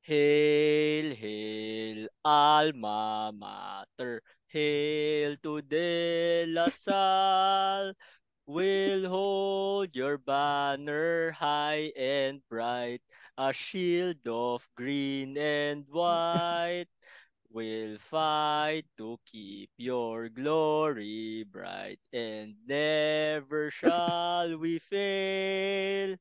Hail, hail, alma mater. Hail to De La Salle. We'll hold your banner high and bright, a shield of green and white. We'll fight to keep your glory bright, and never shall we fail.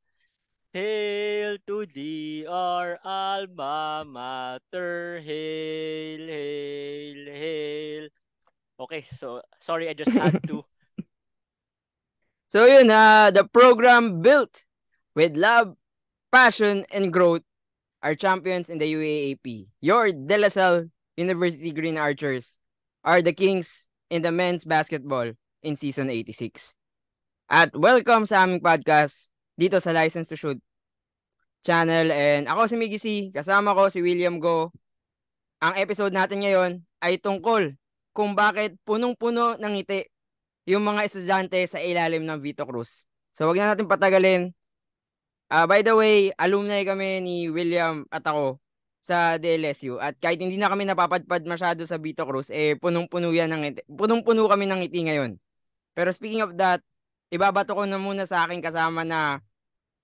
Hail to thee, our alma mater. Hail, hail, hail. Okay, so sorry, I just had to. So yun, the program built with love, passion, and growth are champions in the UAAP. Your De La Salle University Green Archers are the kings in the men's basketball in season 86. At welcome sa aming podcast dito sa License to Shoot channel, and ako si Miggy C, kasama ko si William Go. Ang episode natin ngayon ay tungkol kung bakit punong-puno ng ngiti yung mga estudyante sa ilalim ng Vito Cruz. So wag na natin patagalin. By the way, alumni kami ni William at ako sa DLSU, at kahit hindi na kami napapadpad masyado sa Vito Cruz, punong-puno yan ng ngiti. Punong-puno kami ng ngiti ngayon. Pero speaking of that, ibabato ko na muna sa aking kasama na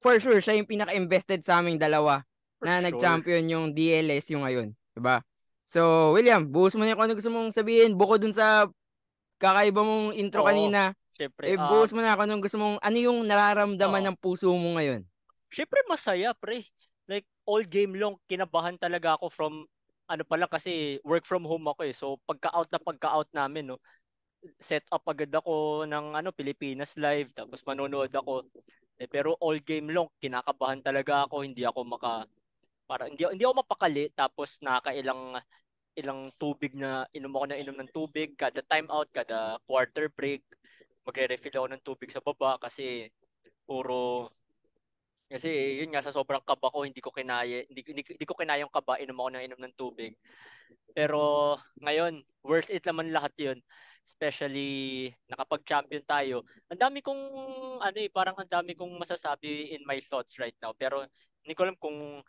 for sure siya yung pinaka-invested sa aming dalawa For na sure. nag-champion yung DLSU ngayon, 'di ba? So, William, buhos mo na kung ano gusto mong sabihin bukod dun sa kakaiba mong intro Oo, kanina. syempre, Buhos mo na kung anong gusto mong, ano yung nararamdaman oo. ng puso mo ngayon. Syempre masaya, pre. Like, all game long, kinabahan talaga ako from, ano pala, kasi work from home ako eh. So, pagka-out namin, no, set up agad ako ng Pilipinas Live, tapos manonood ako. Pero all game long, kinakabahan talaga ako, hindi ako hindi ako mapakali, tapos ilang tubig na inom ako, na inom ng tubig kada time out, kada quarter break. Magre-refill ako ng tubig sa baba kasi puro kasi yun nga, sa sobrang kaba ko, hindi ko kinaya yung kaba, inom ako ng inom ng tubig. Pero ngayon, worth it naman lahat 'yun. Especially nakapag-champion tayo. Ang dami kong parang ang dami kong masasabi in my thoughts right now. Pero hindi ko alam kung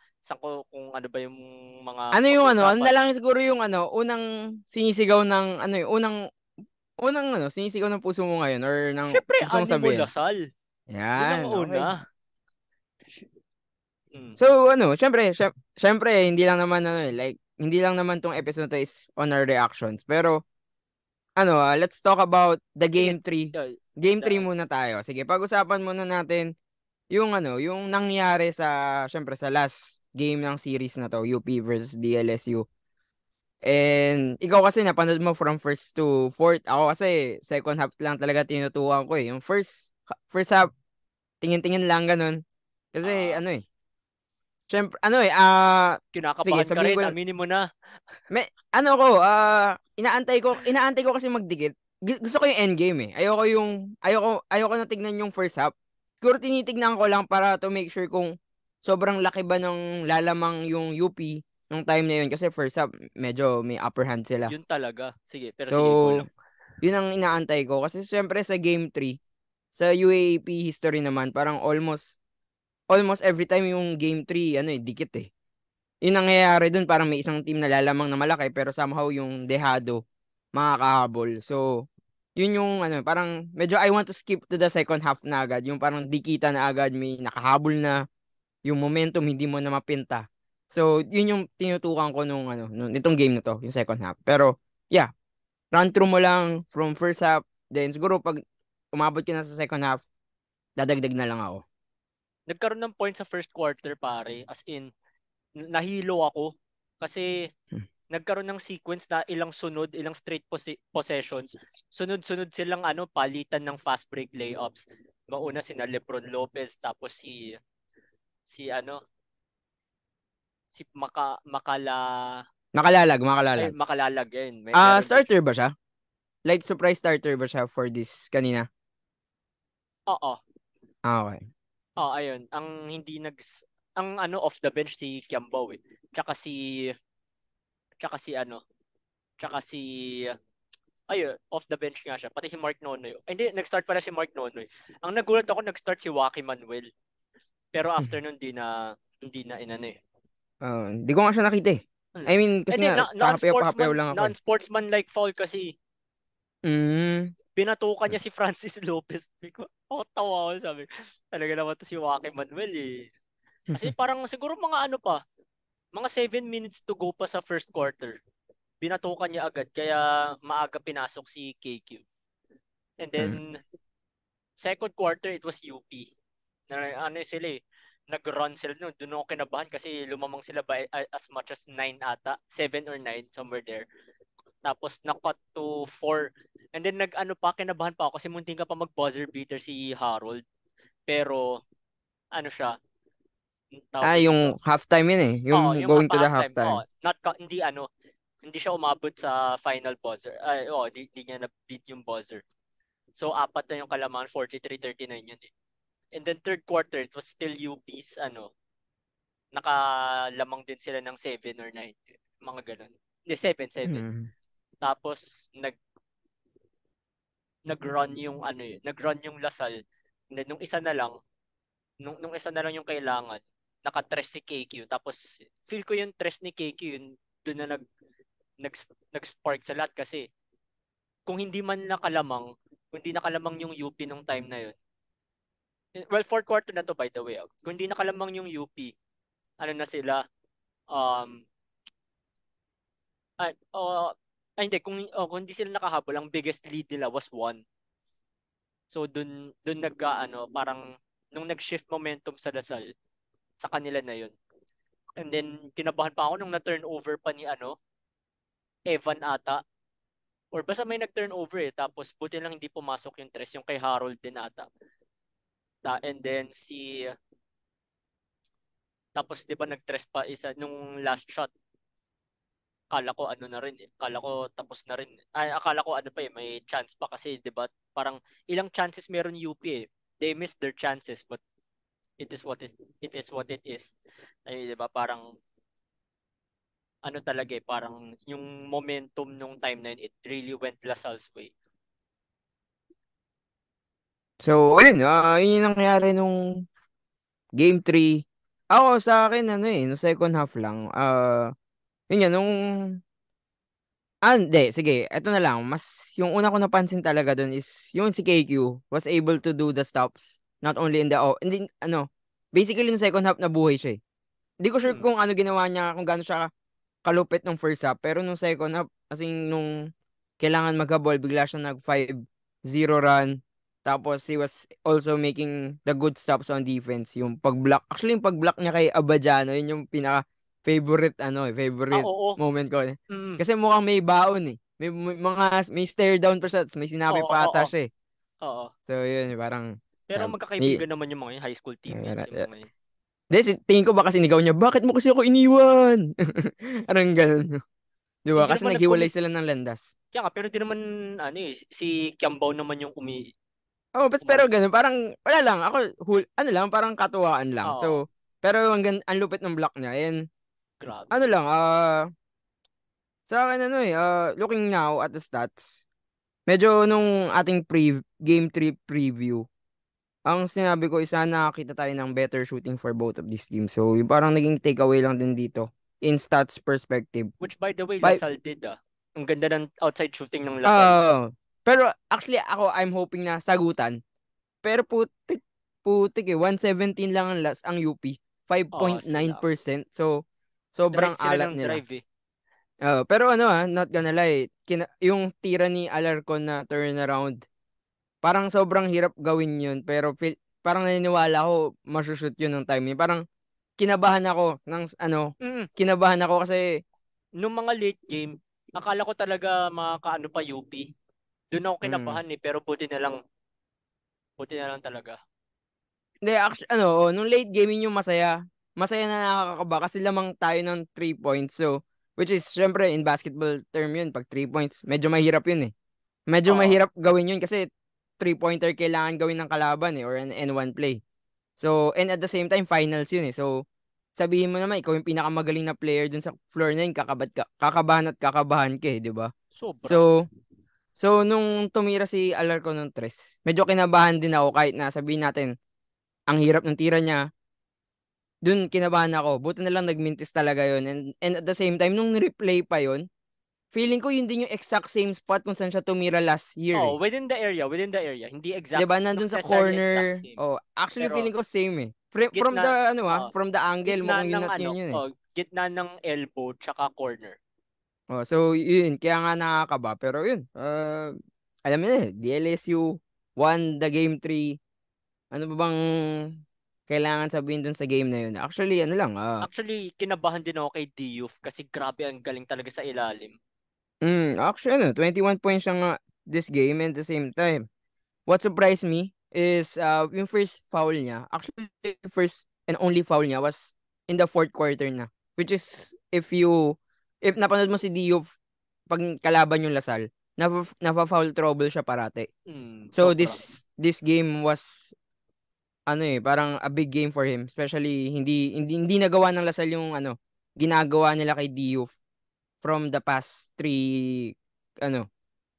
ano ba yung mga Ano yung ano, ano pag-uusapan. na lang siguro yung ano, unang sinisigaw ng ano yung unang ano, sinisigaw ng puso mo ngayon or ng Syempre, gusto mong Animo sabihin. Lasal. Yun ang Yan, okay. una. Mhm. So ano, syempre hindi lang naman ano, like hindi lang naman tong episode na to is on our reactions. Pero ano, let's talk about the Sige. game 3. uh, Game 3 da- muna tayo. Sige, pag-usapan muna natin yung ano, yung nangyari sa syempre sa last game ng series na to, UP versus DLSU. And ikaw kasi napanood mo from first to fourth. Ako kasi second half lang talaga tinutukan ko eh. Yung first half, tingin-tingin lang ganun. Kasi ah, ano eh, syempre ano eh, sige, Kinakabahan ka sabihin ko rin, aminin mo na. ano ko, inaantay ko kasi magdikit. Gusto ko yung endgame eh. Ayoko na tignan yung first half. Siguro tinitignan ko lang para to make sure kung sobrang laki ba ng lalamang yung UP nung time na yun. Kasi first half, medyo may upper hand sila. Yun talaga. Sige, pero So, sige, go lang. yun ang inaantay ko. Kasi syempre sa game 3 sa UAAP history naman, parang almost every time yung game 3 ano eh, dikit eh. Yung nangyayari dun, parang may isang team na lalamang na malaki, pero somehow yung dehado makakahabol. So, yun yung ano, parang medyo I want to skip to the second half na agad. Yung parang dikita na agad, may nakahabol na, yung momentum hindi mo na mapinta. So, yun yung tinutukan ko nung nitong game na to, yung second half. Pero, yeah, run through mo lang from first half, then siguro pag umabot ka na sa second half, dadagdag na lang ako. Nagkaroon ng point sa first quarter, pare. As in, nahilo ako. Kasi Hmm. nagkaroon ng sequence na ilang straight possessions. Sunod-sunod silang palitan ng fast break layups. Mauna sina LeBron Lopez, tapos si ano si Makalalag. Makalalag yun. Meron din siya. Starter ba siya? Like, surprise starter ba siya for this kanina? Oo. Okay. Ayun. Ang off the bench si Kiambao eh. Tsaka si tsaka si ano, tsaka si ayun, off the bench nga siya. Pati si Mark Nonoy. Ay, hindi, nag-start pala si Mark Nonoy. Ang nagulat ako, nag-start si Joaquin Manuel. Pero after nun, hindi na inano eh. Hindi ko nga siya nakita eh. Ano? I mean, kasi Hindi, nga, kakapayaw-kapayaw lang ako eh. non-sportsman like foul kasi Mm. binatukan niya si Francis Lopez. Sabi ko, tawa ako, sabi ko, talaga naman to si Joaquin Manuel eh. Kasi parang siguro mga ano pa, mga 7 minutes to go pa sa first quarter. Binatukan niya agad, kaya maaga pinasok si KQ. And then, Mm. second quarter, it was UP. Ano sila eh, nag-run sila. No, doon ako kinabahan kasi lumamang sila by as much as 9 ata. 7 or 9, somewhere there. Tapos na-cut to 4. And then nag-ano pa, kinabahan pa ako kasi munting ka pa mag-buzzer beater si Harold. Pero, ano siya, tawag dito. Yung halftime yun eh. Oo, Yung yung going to the halftime. Oo, halftime. hindi ano, hindi siya umabot sa final buzzer. Ay, di niya na-beat yung buzzer. So, apat na yung kalamangan, 43-39 yun eh. And then third quarter, it was still UP's, nakalamang din sila ng 7 or 9. Mga ganun. Hindi, 7. Mm. Tapos, nag-run yung nag-run yung Lasal. And then, nung isa na lang yung kailangan, naka-tres si KQ. Tapos, feel ko yung tres ni KQ, yun, doon na nag, nag-spark sa lahat kasi kung hindi man nakalamang, kung hindi nakalamang yung UP nung time na yun. Well, fourth quarter na to by the way. Kung hindi nakalamang yung UP, ano na sila, um, hindi, kung hindi sila nakahabol, ang biggest lead nila was 1. So, dun parang, nung nag-shift momentum sa Lasal, sa kanila na yun. And then, kinabahan pa ako nung na-turnover pa ni, Evan ata. Or basta may nag-turnover eh. Tapos, buti lang hindi pumasok yung tres, yung kay Harold din ata. And then, tapos, di ba, nag-tres pa isa, nung last shot, akala ko ano na rin eh. Akala ko tapos na rin. Ay, akala ko ano pa eh, may chance pa kasi, 'di ba? Parang ilang chances meron UP eh. They missed their chances but it is what it is. Ay, 'di ba? Parang ano talaga eh, parang yung momentum nung time na yun, it really went Lasalle's way. So, ayun, yun yung nangyari nung game 3. Ako sa akin, ano eh, no second half lang. Yun nga, hindi, sige, eto na lang. Yung una ko napansin talaga dun is, yung si KQ was able to do the stops. Not only in the, hindi, basically in second half na buhay siya eh. Hindi ko sure Mm. kung ano ginawa niya, kung gaano siya kalupit nung first half. Pero nung second half, kasi nung kailangan maghabol, bigla siya nag 5-0 run. Tapos he was also making the good stops on defense. Yung pag-block. Actually, yung pag-block niya kay Abadiano, yun yung pinaka-favorite, favorite Oo. moment ko. Mm. Kasi mukhang may baon eh. May stare down pa siya. May sinabi Oo, pa ata oo. siya eh. Oo. So, yun, parang, Pero sabi, magkakaibigan naman yung mga yun, high school teammates yung eh, mga yun. tingin ko baka sinigaw niya, bakit mo kasi ako iniwan? Parang ganun. Di ba? Hindi Kasi naman naghiwalay sila ng landas. kaya nga, pero di naman, si Kiambao naman yung Oh, pero umalis. ganun, parang, wala lang, ako, ano lang, parang katuwaan lang. Oo, So, pero ang lupit ng block niya, and, grabe. ano lang, sa akin, looking now at the stats, medyo nung ating game 3 preview, ang sinabi ko is sana nakakita tayo ng better shooting for both of these teams. So, yung parang naging takeaway lang din dito, in stats perspective. Which by the way, Five, Lasal did ah. Ang ganda ng outside shooting ng Lasal. uh, pero actually, I'm hoping na sagutan. Pero putik 117 lang ang last ang UP. Oo, sila. 5.9%. So, sobrang Drive sila alat ng nila. drive eh. Pero not gonna lie, yung tira ni Alarcon na turnaround, parang sobrang hirap gawin yun. Pero parang naniniwala ako, masushoot yun ng time niya. Parang kinabahan ako Mm. kinabahan ako kasi, Nung mga late game, akala ko talaga makakaano pa UP. Doon ako mm, kinabahan eh, pero buti na lang talaga. hindi, actually, nung late gaming yung masaya. Masaya na nakakakaba kasi lamang tayo ng 3 points. So, which is, syempre, in basketball term yun, pag 3 points, medyo mahirap yun eh. Medyo Oo. mahirap gawin yun kasi 3-pointer kailangan gawin ng kalaban eh, or an N1 play. So, and at the same time, finals yun eh. So, sabihin mo naman, ikaw yung pinakamagaling na player dun sa floor na yun, kakabahan at kakabahan ka eh, di ba? Sobra. So, nung tumira si Alarcon ng tres, medyo kinabahan din ako kahit na sabihin natin, ang hirap ng tira niya. dun kinabahan ako. Buti na lang nagmintis talaga yun. And at the same time, nung replay pa yun, feeling ko yun din yung exact same spot kung saan siya tumira last year Oh, eh. within the area. Hindi 'Di exact, ba not nandun sa necessarily exact corner. same. Oh, actually Pero feeling ko same eh. From gitna, the ano from the angle mo gitna kung yun ng at ano, yun yun eh. oh, gitna ng elbow tsaka corner. Oh, so yun kaya nga nakakaba pero yun. Alam mo na eh, DLSU won the game 3. Ano ba bang kailangan sabihin dun sa game na yun? Actually, ano lang, Actually, kinabahan din ako kay Diouf kasi grabe ang galing talaga sa ilalim. actually, ano, 21 points siya nga this game and at the same time. What surprised me is yung first foul niya. Actually, the first and only foul niya was in the fourth quarter na. Which is, if napanood mo si Diop pag kalaban yung Lasal, napa-foul trouble siya parate. So, Sobra. this game was, ano eh, parang a big game for him. Especially, hindi nagawa ng Lasal yung, ginagawa nila kay Diop from the past ano,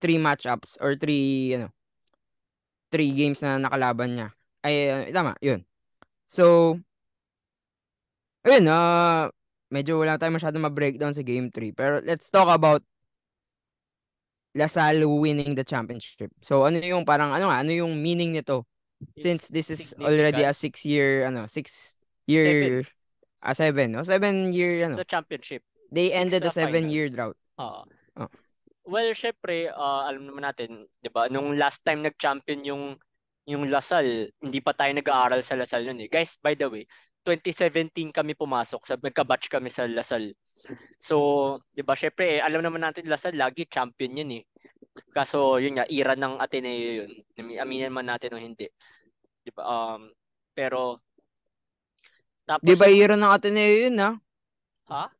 three matchups or three games na nakalaban niya. Ay, tama, yun. So, ayun, medyo wala tayong masyadong ma-breakdown sa game 3. Pero let's talk about Lasal winning the championship. So, ano yung meaning nito? Its Since this is already a significance. 6-year, 6-year, 7 7, no? 7-year, sa championship. they 6 ended the sa 7-year finals. drought. Ah. Oh. Well, syempre, alam naman natin, 'di ba? Nung last time nag-champion yung Lasal, hindi pa tayo nag-aaral sa Lasal noon eh. Guys, by the way, 2017 kami pumasok, sa nagka-batch kami sa Lasal. So, 'di ba, syempre, alam naman natin Lasal lagi champion 'yan eh. Kaso yun nga, era ng Ateneo yun. Aminin man natin o hindi. 'Di ba? Pero Di tapos ba yung hero ng Ateneo yun, ha? ha?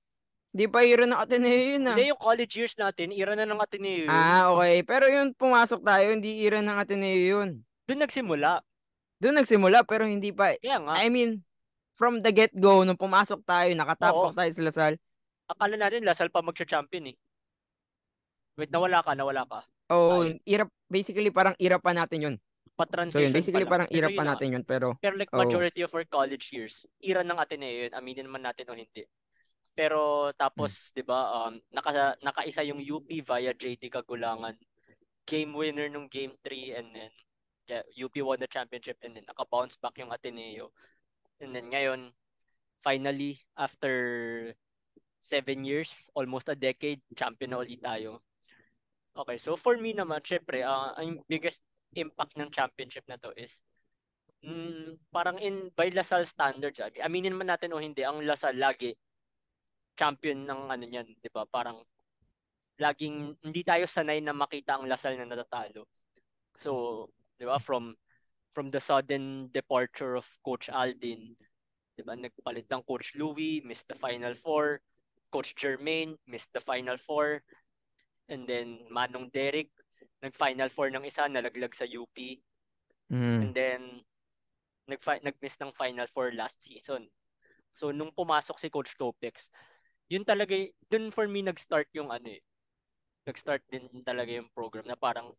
Di pa hero ng Ateneo yun, ha? Hindi, yung college years natin, era na ng Ateneo yun. Okay. Pero yun, pumasok tayo, hindi hero ng Ateneo yun. Doon nagsimula. Doon nagsimula pero hindi pa. Kaya nga, I mean, from the get-go, nung pumasok tayo, oo, nakatapak tayo sa Lasal. akala natin Lasal pa magcha-champion eh. Wait, nawala ka. Oo, Ay, basically parang ira pa natin yun. So yun, pa-transition pa basically lang. parang Pero ira pa yun na nga. natin yun. Pero, Pero like oh, majority of our college years, era ng Ateneo yun. Aminin man natin o hindi. Pero mm, tapos, 'di ba, nakaisa yung UP via JD Kagulangan. Game winner nung game 3 and then UP won the championship and then naka-bounce back yung Ateneo. And then ngayon, finally, after 7 years, almost a decade, champion na ulit tayo. Okay, so for me naman, syempre, ang biggest impact ng championship na to is parang by Lasal standards, aminin man natin o hindi, ang Lasal lagi champion ng ano niyan, 'di ba? Parang laging hindi tayo sanay na makita ang Lasal na natatalo. So, 'di ba, from the sudden departure of Coach Aldin, 'di ba, nagpalit ng Coach Louis, missed the Final Four, Coach Jermaine, missed the Final Four, and then Manong Derek, nag-Final Four ng isa, nalaglag sa UP, mm. and then nag-miss ng Final Four last season. So, nung pumasok si Coach Topex, yun talaga, dun for me nag-start yung ano eh, nag-start din talaga yung program na parang,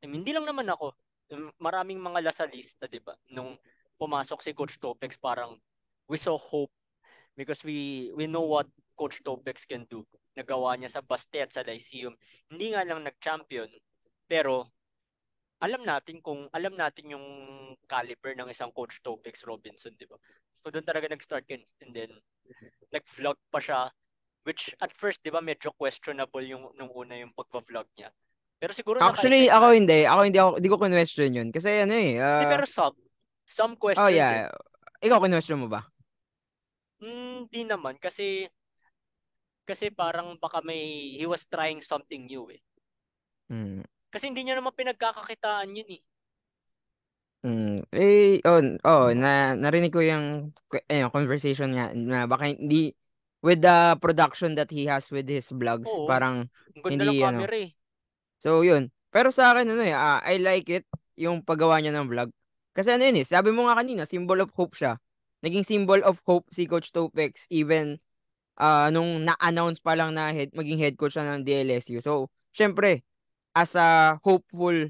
hindi lang naman ako, maraming mga Lasalista, di ba? Nung pumasok si Coach Topex, parang we saw hope because we know what Coach Topex can do. Nagawa niya sa Baste at sa Lyceum. Hindi nga lang nag-champion, pero alam natin yung caliber ng isang Coach Topex Robinson, di ba? So doon talaga nag-start yun. And then nag-vlog pa siya, which at first, di ba, medyo questionable yung nung una yung pagva-vlog niya. Pero siguro Actually, naka-effect ako nga. hindi. Hindi ko question yun. Kasi ano eh, Di, pero some oh questioned it. yeah. Ikaw question mo ba? Hindi naman kasi parang baka he was trying something new eh. Hmm. Kasi hindi niya naman pinagkakakitaan yun eh. Narinig ko yung conversation nga na baka hindi with the production that he has with his vlogs, Oo, parang ang ganda ng hindi camera eh. So yun. Pero sa akin I like it yung paggawa niya ng vlog. Kasi ano yun sabi mo nga kanina, symbol of hope siya. Naging symbol of hope si Coach Topex even nung na-announce pa lang na maging head coach siya ng DLSU. So, syempre, as a hopeful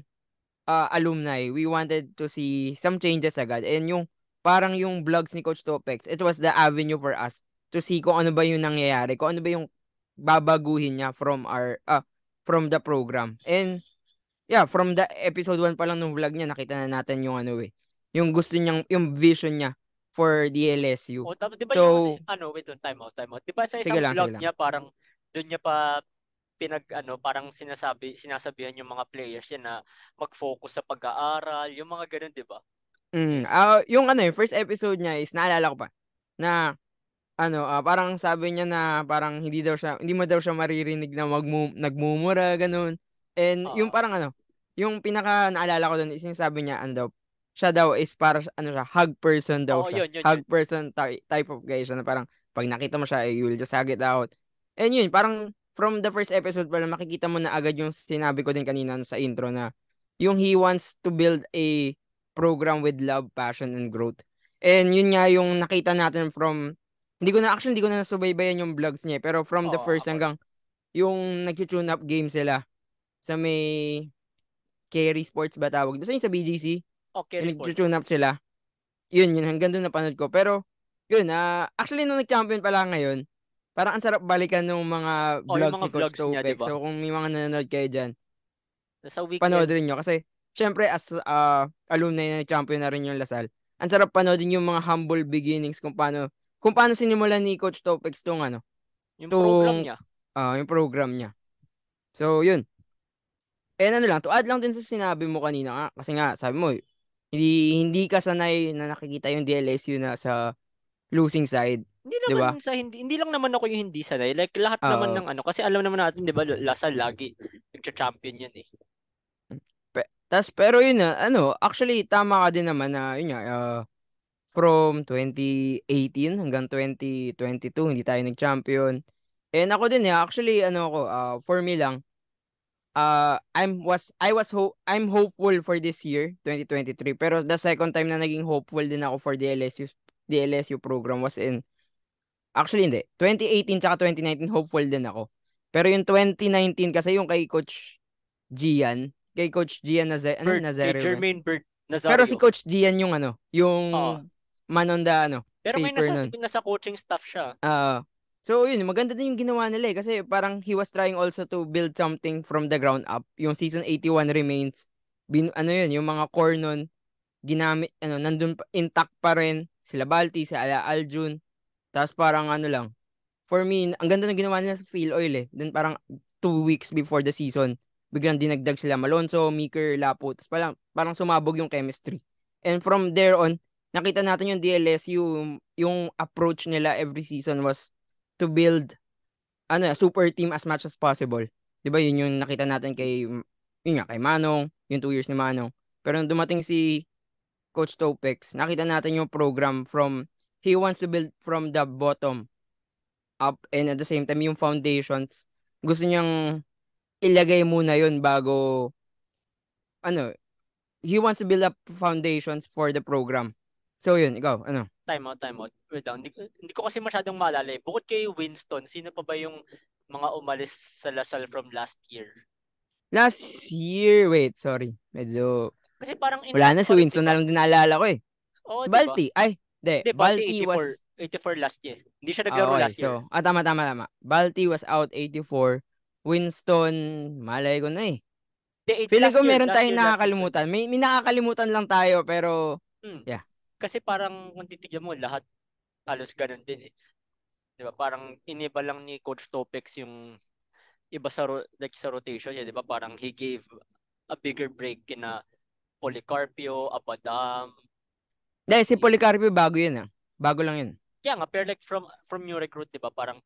alumni, we wanted to see some changes agad. And yung parang yung vlogs ni Coach Topex, it was the avenue for us to see kung ano ba yung nangyayari, kung ano ba yung babaguhin niya from the program. And yeah, from the episode 1 pa lang ng vlog niya, nakita na natin yung ano yung gusto niyang, yung vision niya for the LSU. O, di ba yung, So, wait, time out. Di ba sa sige isang lang, sige vlog lang. niya, parang, doon niya pa parang sinasabihan yung mga players yan na mag-focus sa pag-aaral, yung mga ganun, di ba? Yung ano, yung first episode niya is, naalala ko pa, na ano, parang sabi niya na parang hindi mo daw siya maririnig na nagmumura, ganun. And yung Oo. parang ano, yung pinaka naalala ko doon is yung sabi niya, ano daw, siya daw is para ano siya, hug person daw Oo, siya. yun. Hug person type of guy siya na parang pag nakita mo siya, you will just hug it out. And yun, parang from the first episode pa lang makikita mo na agad yung sinabi ko din kanina sa intro na yung he wants to build a program with love, passion, and growth. And yun nga yung nakita natin from hindi ko na nasubaybayan yung vlogs niya, pero from the Oo, first ako rin. hanggang yung nag-tune up game sila sa may Carry Sports ba tawag? Basta yung sa BGC, Okay, yung sports. nag-tune up sila. Yun, hanggang doon napanood ko. Pero, yun, actually nung nag-champion pala ngayon, parang ang sarap balikan ng mga Oh, yung vlogs mga ni Coach vlogs niya, 'di Topek. ba? So, kung may mga nanonood kayo dyan, Sa panood weekend. rin nyo. Kasi, syempre, as alumni na champion na rin yung Lasal, ang sarap panoodin yung mga humble beginnings kung paano sinimulan ni Coach Topex tong ano, Yung program tong niya. yung program niya. So, yun. And ano lang, to add lang din sa sinabi mo kanina nga, kasi nga, sabi mo, hindi ka sanay na nakikita yung DLSU na sa losing side, Hindi 'di naman ba? hindi lang naman ako yung hindi sanay. Like lahat naman Oo. ng kasi alam naman natin 'di ba Lasal lagi nagcha-champion yan eh. Pero yun na, ano, actually tama ka din naman na yun nga, from 2018 hanggang 2022 hindi tayo nag-champion. And ako din actually ano ako, for me lang, I'm hopeful for this year, 2023. Pero the second time na naging hopeful din ako for the LSU program was in, actually hindi, 2018 tsaka 2019 hopeful din ako. Pero yung 2019 kasi yung kay Coach Gian Nazario ba? Jermaine Bird Pero si Nazario. Coach Gian yung ano, yung Oo. man on the ano, Pero ngayon paper nun. nasa coaching staff siya. So yun, maganda din yung ginawa nila kasi parang he was trying also to build something from the ground up. Yung season 81 remains, ano yun, yung mga core nun, ginamit, ano, nandun intact pa rin, sila Balti, si Aljun, tapos parang ano lang, for me, ang ganda ng ginawa nila sa Phil Oil eh. Then parang 2 weeks before the season, biglang dinagdag sila Malonzo, Meeker, Lapo, tapos parang sumabog yung chemistry. And from there on, nakita natin yung DLSU, yung approach nila every season was to build super team as much as possible. 'Di ba? Yun yung nakita natin yun nga, kay Manong, yung 2 years ni Manong. Pero nung dumating si Coach Topex, nakita natin yung program he wants to build from the bottom up, and at the same time yung foundations gusto niyang ilagay muna yun bago ano, he wants to build up foundations for the program. So yun, ikaw, ano? Time out. Wait lang. Hindi ko kasi masyadong maalala eh. Bukod kay Winston, sino pa ba yung mga umalis sa Lasal from last year? Last year, wait, sorry. Medyo, Kasi parang wala intact na, si pa rin, 'di Winston na ba? lang din naalala ko eh. Oo, Si 'di ba? Balti, ay, di, Hindi, Balti Balti was, 84 last year. Hindi siya naglaro okay, last year. so, tama, tama, tama. Balti was out 84. Winston, malay ko na eh. Hindi, Feeling ko meron last tayong year, last season. nakakalimutan. May nakakalimutan lang tayo, pero, Hmm. yeah. Kasi parang kung titignan mo, lahat halos ganun din eh. 'Di ba? Parang iniba lang ni Coach Topex yung iba like sa rotation niya, 'di ba? Parang he gave a bigger break kina Policarpio, Apadam. Dahil si Policarpio bago yun ah. Bago lang yun. Kaya nga, pero like from new recruit, 'di ba? Parang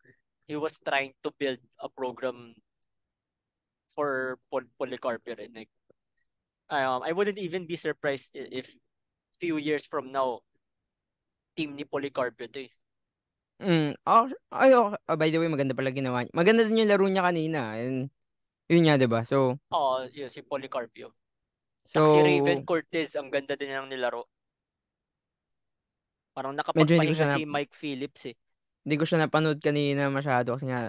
he was trying to build a program for Policarpio rin. Like, I wouldn't even be surprised if few years from now, team ni Policarpio to eh. By the way, maganda pala ginawa niya. Maganda din yung laro niya kanina. And, yun nga, 'di ba? Oo, yun, si Policarpio. Tsaka si Raven So, Cortez, ang ganda din ng nilaro. Parang medyo hindi ko nakapagpahinga siya si Mike Phillips eh. hindi ko siya napanood kanina masyado kasi nga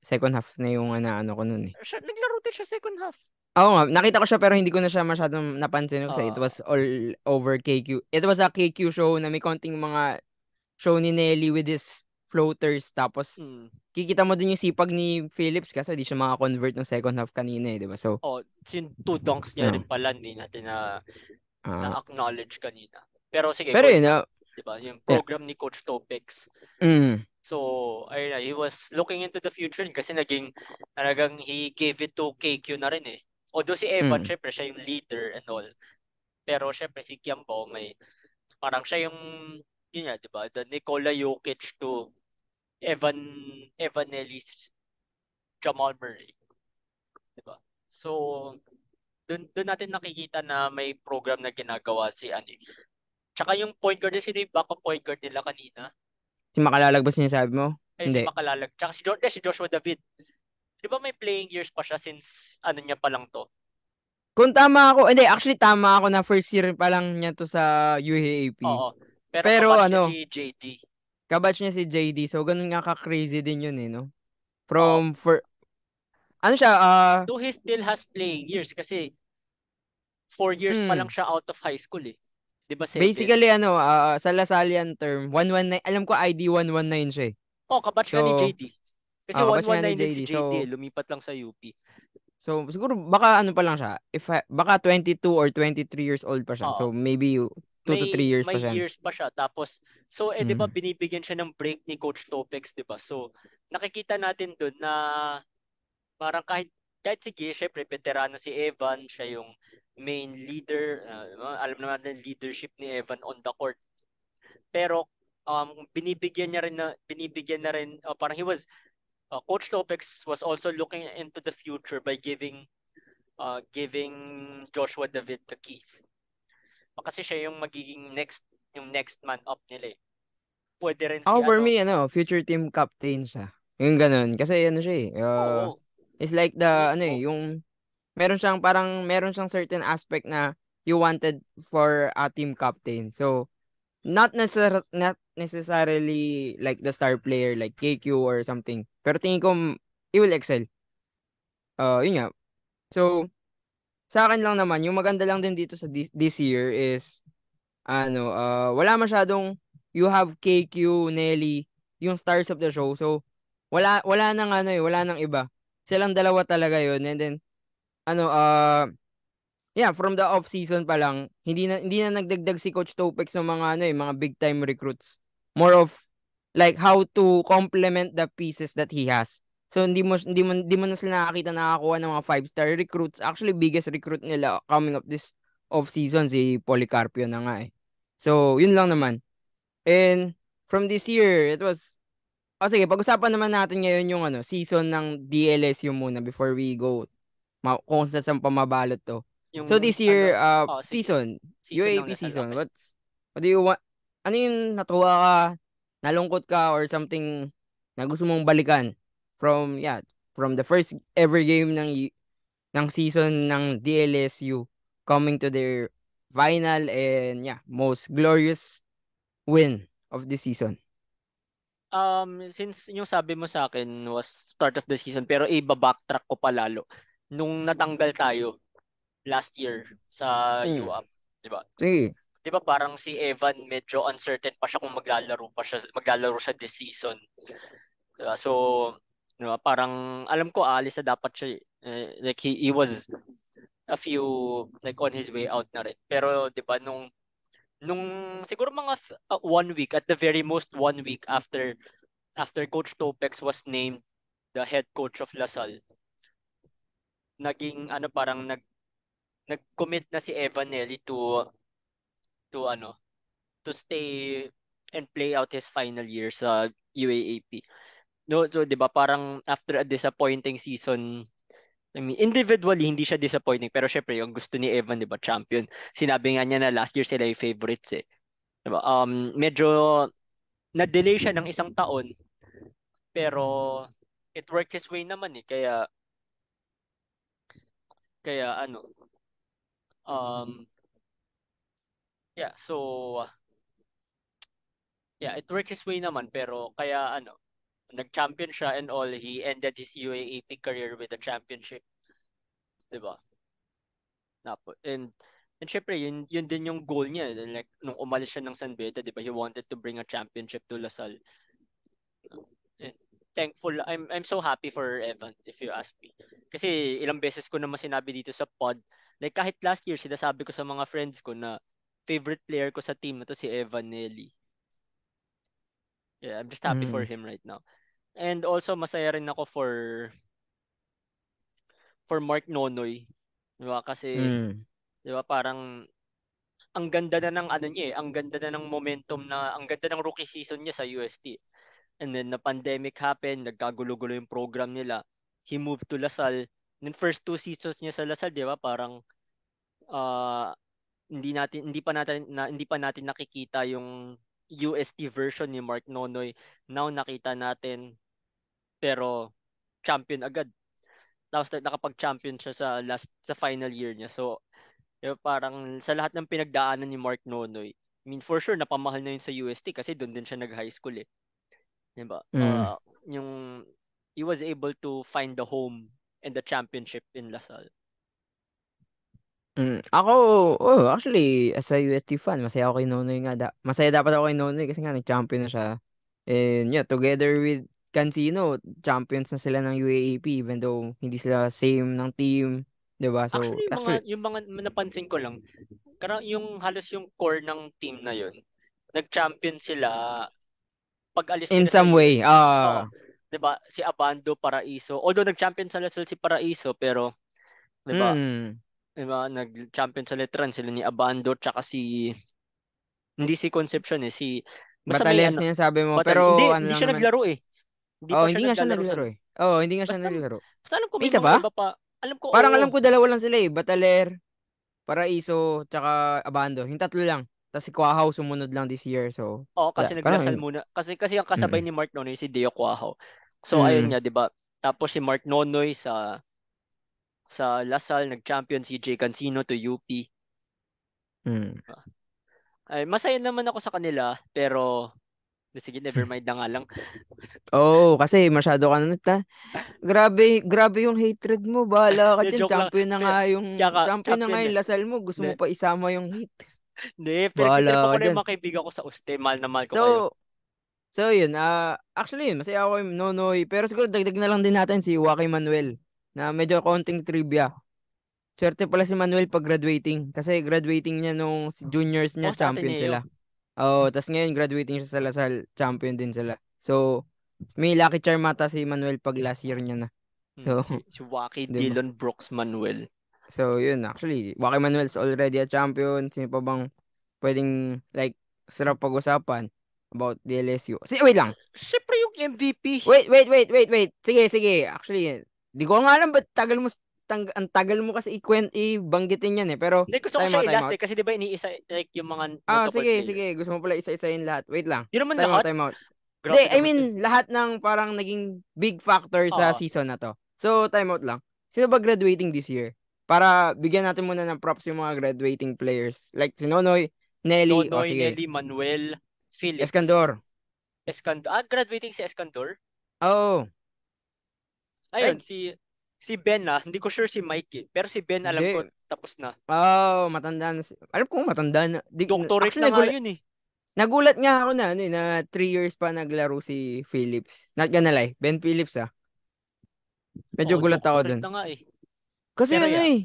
second half na yung ano ko nun eh. Naglaro din siya second half. Oo nga, nakita ko siya pero hindi ko na siya masyadong napansin kasi it Uh, was all over KQ. It was a KQ show na may konting mga show ni Nelly with his floaters tapos mm, kikita mo din yung sipag ni Phillips kasi di siya maka-convert ng second half kanina eh, di ba? So, yung two dunks niya rin ano, pala hindi natin ah, na-acknowledge kanina. Pero sige, pero going yun, back, 'di ba? Yung yeah. program ni Coach Topex. Mm, So, ayun na, he was looking into the future kasi talagang he gave it to KQ na rin eh. Although si Evan, mm. syempre, siya yung leader and all. Pero syempre si Kiambo, parang siya yung, yun nga, di ba? The Nikola Jokic to Evan, Evan Ellis, Jamal Murray. Di ba? So, dun natin nakikita na may program na ginagawa si ano eh. Tsaka yung point guard, sino yung backup point guard nila kanina? Si Makalalag ba sinasabi mo? Ay, si Hindi. Makalalag. Tsaka si Joshua David. Di ba may playing years pa siya since ano niya pa lang to? Kung tama ako, hindi, actually tama ako na first year pa lang niya to sa UAAP. Oo. Pero Pero kabatch niya si ano, JD. kabatch niya si JD, so ganun nga ka-crazy din yun eh, no? Oo. Ano siya, So he still has playing years kasi 4 years pa lang mm, siya out of high school eh. Di ba 7? basically ano, sa Lasallian term, 119, alam ko ID 119 siya eh. Oh, kabatch nga ni So, JD. Kasi kabatch nga ni 119 din si JD. JD eh. So, Lumipat lang sa UP. siguro baka ano pa lang siya, baka 22 or 23 years old pa siya. Oo. So, maybe 2 to 3 years May pa siya. years pa siya. Tapos, so, di ba Mm. binibigyan siya ng break ni Coach Topex, di ba? So, nakikita natin dun na parang kahit sige, syempre, veterano si Evan, siya yung main leader. Alam naman natin leadership ni Evan on the court. Pero, binibigyan na rin, parang Coach Topex was also looking into the future by giving Joshua David the keys. Kasi siya yung magiging yung next man up nila eh. Pwede rin si Ako for ano, me, ano, future team captain siya. Yung ganun. Kasi ano siya eh, oo, it's like ano eh, mismo. meron siyang certain aspect na you wanted for a team captain. So, not necessarily like the star player like KQ or something. Pero tingin ko he will excel. Yun nga. So, sa akin lang naman, yung maganda lang din dito sa this year is wala masyadong you have KQ, Nelly, yung stars of the show. So, wala nang wala nang iba. Silang dalawa talaga yun. And then, ano, yeah, from the off season pa lang, hindi na nagdagdag si Coach Topex ng mga mga big time recruits. More of like how to complement the pieces that he has. So hindi mo na sila nakakita nakakuha ng mga five-star recruits. Actually, biggest recruit nila coming up this off season si Policarpio na nga eh. So, yun lang naman. And from this year, it was sige, pag-usapan naman natin ngayon yung season ng DLSU muna before we go kung saan pa mabalot to. So Yung this year, sige. Season ng UAP season, Lasal, okay. what do you want? Ano yung natuwa ka, nalungkot ka, or something na gusto mong balikan from the first ever game ng season ng DLSU coming to their final and most glorious win of the season. Since yung sabi mo sa akin was start of the season, pero iba-backtrack ko pa lalo. Nung natanggal tayo last year sa Mm. UAP, di ba? Sige. Di ba parang si Evan medyo uncertain pa siya kung maglalaro siya this season. Diba? So, di ba, parang alam ko alis na dapat siya. Like he was a few like on his way out na rin. Pero 'di ba nung siguro mga 1 week at the very most 1 week after Coach Topex was named the head coach of LaSalle, naging ano parang nag-commit na si Evan Nelly to to stay and play out his final year sa UAAP. No, so 'di ba parang after a disappointing season, I mean, individually hindi siya disappointing pero syempre yung gusto ni Evan 'di ba champion. Sinabi nga niya na last year sila yung favorites eh. 'Di ba? Medyo na-delay siya ng isang taon pero it worked his way naman eh kaya ano um yeah so yeah it worked his way naman pero kaya nag-champion siya and all he ended his UAAP career with a championship, 'di ba? And syempre, yun din yung goal niya. Like, nung umalis siya ng San Beda, di ba, he wanted to bring a championship to Lasal. And thankful, I'm so happy for Evan, if you ask me. Kasi ilang beses ko naman sinabi dito sa pod, like kahit last year, sinasabi ko sa mga friends ko na favorite player ko sa team na to si Evan Nelly. Yeah, I'm just happy for him right now. And also, masaya rin ako for Mark Nonoy. Di ba? Kasi, di ba, parang ang ganda na ng ano niya ang ganda na ng momentum ang ganda ng rookie season niya sa UST. And then, na pandemic happened, nagkagulo-gulo yung program nila. He moved to Lasal. Then, first 2 seasons niya sa Lasal, di ba, parang uh, hindi pa natin nakikita yung UST version ni Mark Nonoy. Now nakita natin, pero champion agad. Tapos nakapag-champion siya sa final year niya. So, parang sa lahat ng pinagdaanan ni Mark Nonoy, I mean, for sure, napamahal na yun sa UST kasi doon din siya nag-high school eh. Diba? Yung he was able to find the home and the championship in Lasal. Ako, actually, as a UST fan, masaya ako kay Nonoy nga. Masaya dapat ako kay Nonoy kasi nga nag-champion na siya. And yeah, together with Cancino, champions na sila ng UAAP even though hindi sila same ng team. Diba? So, Actually, actually, yung mga napansin ko lang, yung halos yung core ng team na yun, nag-champion sila pag alis in nila sa some way, UST. Oo. 'Di ba? Si Abando, Paraiso. Although nag-champion sa Lasal si Paraiso, pero 'di ba? mm, 'Di ba? Nag-champion sa Letran sila ni Abando tsaka hindi si Concepcion basta may Batalers sinasabi mo. Batal. Pero Hindi ano hindi lang siya naman, naglaro eh. Hindi pa oh, siya hindi nga siya naglalaro naglaro eh. Oh, hindi nga siya Basta naglaro. basta alam ko May may isa mga ba? iba pa. Alam ko Parang oo. alam ko dalawa lang sila eh. Bataler, Paraiso, tsaka Abando. Yung tatlo lang. Tapos si Quahaw sumunod lang this year. So, Oo, kasi wala. Parang, naglasal muna. Kasi ang kasabay mm, ni Mark Nonoy si Deo Cuajo. So ayun mm, nga, 'di ba? Tapos si Mark Nonoy sa Lasal nag-champion si Jay Cancino to UP. mm. Ay, masaya naman ako sa kanila, pero sige, never mind na nga lang. Oo, kasi masyado ka na grabe, grabe yung hatred mo. Bahala ka De, dyan. joke lang. Kaya ka, Champion na nga champion eh. yung Lasal mo. Gusto mo Hindi, pa isama yung hate. hindi, pinagtitripan Bahala ko ka na yung dyan. mga kaibigan ko sa Uste. Mahal na mahal ko kayo. So, yun. Actually, yun. Masaya ako yung Nonoy. Pero siguro dagdag na lang din natin si Joaquin Manuel. Na medyo konting trivia. Swerte pala si Manuel pag graduating. Kasi graduating niya nung juniors Oh, niya, sa champion Ateneo. sila. Oo, tas ngayon graduating siya sa Lasal, champion din sila. So, may lucky charm ata si Manuel pag last year niya na. So, Si Waki 'di ba? Dillon Brooks Manuel. So, yun actually, Joaquin Manuel's already a champion. Sino pa bang pwedeng like sarap pag-usapan about the LSU? Wait lang. Siyempre yung MVP. Wait. Sige. Actually, di ko nga alam ba't ang tagal mo kasi ibanggitin yan eh. Pero, Hindi, gusto ko siya time i-last out. eh. Kasi di ba iniisa, like yung mga notable Sige. players. Gusto mo pala isa-isahin lahat. Wait lang. Di naman lahat. Time out. Hindi, Grabe I naman eh. mean, lahat ng parang naging big factor sa Oo. season na to. So, time out lang. Sino ba graduating this year? Para bigyan natin muna ng props yung mga graduating players. Like si Nonoy, Nelly, o Nonoy, sige, Nelly, Manuel, Felix. Escandor. Escandor. Graduating si Escandor. Oh, Ayun, like, si Ben hindi ko sure si Mike eh. Pero si Ben alam ko hindi. tapos na. Oh, matanda na. Alam ko matanda na. Doctorate Actually, na nga yun eh. nagulat nga ako na, ano, na 3 years pa naglaro si Phillips. Not gonna lie, Ben Phillips ah. Medyo Oo, gulat ako doctorate dun. na nga eh. Kasi Pero ano yeah. eh,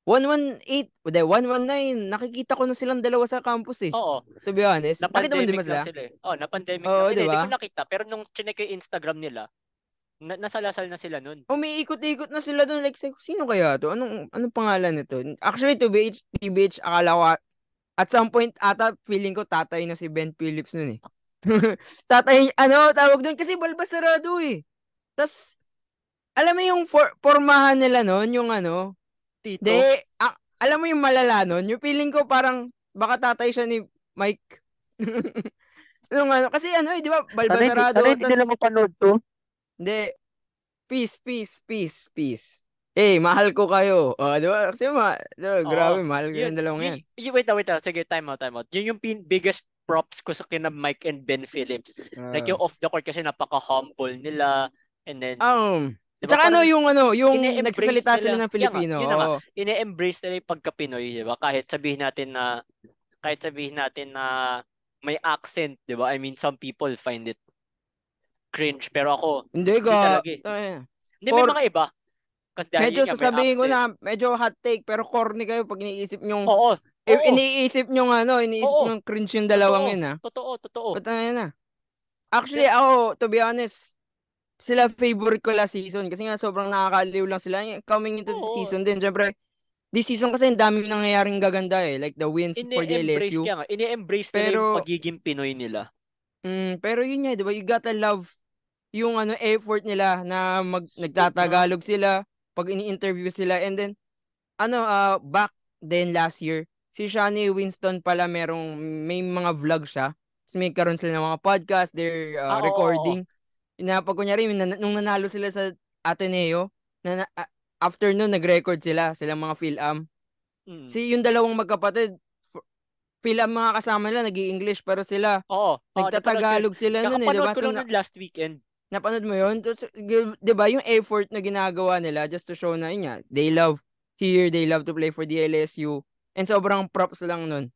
118, hindi, 119. Nakikita ko na silang dalawa sa campus eh. Oo. To be honest. Nakita mo din Na-pandemic ba lang sila? sila eh. Oh, na-pandemic lang. Oo, di Hindi ko ba? nakita. Pero nung chinek ko yung Instagram nila, nasa Lasal na sila nun. Umiikot-ikot na sila doon. Like, sino kaya to? Anong pangalan nito? Actually, TBH, akala ko, at some point, ata, feeling ko, tatay na si Ben Phillips nun eh. Tatay, tawag doon, kasi balbasarado eh. Tas, alam mo yung formahan nila noon, yung Tito. de, alam mo yung malala noon, yung feeling ko parang, baka tatay siya ni Mike. Kasi di ba, Sana balbasarado, hindi nila tas, mapanood to. hindi, peace. Eh, mahal ko kayo. Di ba? Kasi Oo. grabe, mahal ko yung dalawang yan. Wait lang. Sige, time out. Yun yung biggest props ko sa kina Mike and Ben Phillips. Like Uh, yung off the court kasi napaka-humble nila. And then, um, 'Di At ba? saka Parang yung ine-embrace nagsasalita sila nila, ng kaya nga, Filipino. yun na nga, Oo. ine-embrace nila yung pagka-Pinoy, 'di ba? Kahit sabihin natin na may accent, 'di ba? I mean, some people find it cringe, pero ako Hindi hindi talaga eh. Hindi, may Core, mga iba kasi dahil medyo yun nga may sasabihin ko accent. na medyo hot take pero corny kayo pag Oo, oo, iniisip oo. nyong cringe yung dalawang Totoo, yun ah. totoo, totoo. But na. Actually Pero ako, to be honest, sila favorite ko last season kasi nga sobrang nakakaliw lang sila. Coming into the oo, season din, syempre, this season kasi ang daming nangyayaring gaganda eh. Like the wins for the ine-embrace LSU. kaya nga, ine-embrace nila yung Pero, pagiging Pinoy nila. pero yun nga, di ba? You gotta love yung effort nila na Sobra. nagtatagalog sila pag ini-interview sila. And then, back then last year, si Shani Winston pala may mga vlog siya. Tapos may karoon sila ng mga podcast, they're Oo, oo, oo. recording. Pag kunyari, nung nanalo sila sa Ateneo, after nun, nag-record silang mga Phil-Am. Mm. Si yung dalawang magkapatid, Phil-Am mga kasama nila, nag-i-English, pero sila, Oo, oo, napanood ko yun. nagtatagalog sila nun eh, di Kakapanood ba? ko So, lang nun last weekend. napanood mo yun? Tapos, di ba, yung effort na ginagawa nila just to show na yun nga, they love here, they love to play for the LSU, and sobrang props lang nun.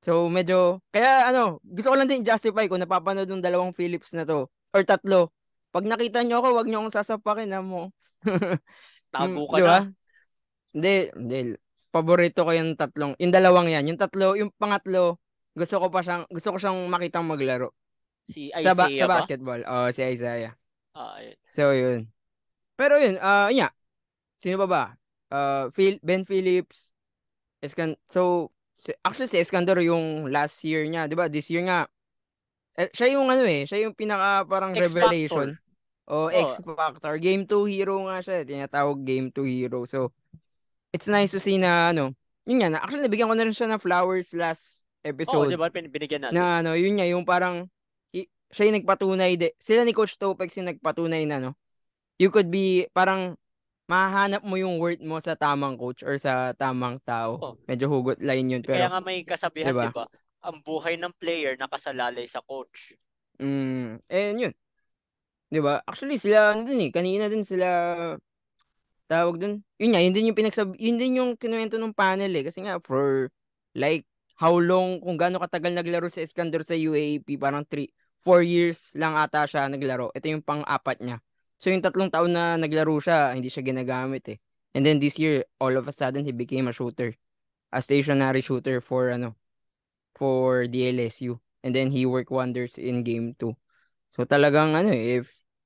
So, medyo, kaya gusto ko lang din justify kung napapanood ng dalawang Philips na to, or tatlo. Pag nakita nyo ako, wag nyo akong sasapakin, mo. Tago ka Di na. ba? Hindi. Paborito ko yung dalawang yan. Yung tatlo, yung pangatlo, gusto ko siyang makitang maglaro. Si Sa Isaiah ba? basketball. Oh, si Isaiah. Ayun. So, yun. Pero yun, yun nga. Sino ba ba? Ben Phillips, actually si Escandor yung last year niya, 'di ba? This year nga, siya yung pinaka parang X Factor. revelation o Oh, X Factor. Game 2 hero nga siya, tinatawag Game 2 hero. So, it's nice to see na yun nga, actually nabigyan ko na rin siya ng flowers last oh, 'di episode ba binigyan natin. na yun nga, yung parang siya yung nagpatunay sila ni Coach Topex yung nagpatunay na you could be parang mahahanap mo yung worth mo sa tamang coach or sa tamang tao. Oh, Medyo hugot line yun kaya pero nga may 'di kasabihan, 'di ba? ba? Ang buhay ng player nakasalalay sa coach. Yun, 'di ba? Actually sila din kanina din sila tawag dun. Yun nga, yun din yung kinuwento ng panel kasi nga for like how long kung gaano katagal naglaro si Iskandar sa UAAP, parang 4 years lang ata siya naglaro. Ito yung pang-apat niya. So yung 3 taon na naglaro siya, hindi siya ginagamit eh. And then this year, all of a sudden he became a shooter, a stationary shooter for the LSU. And then he worked wonders in game 2. So talagang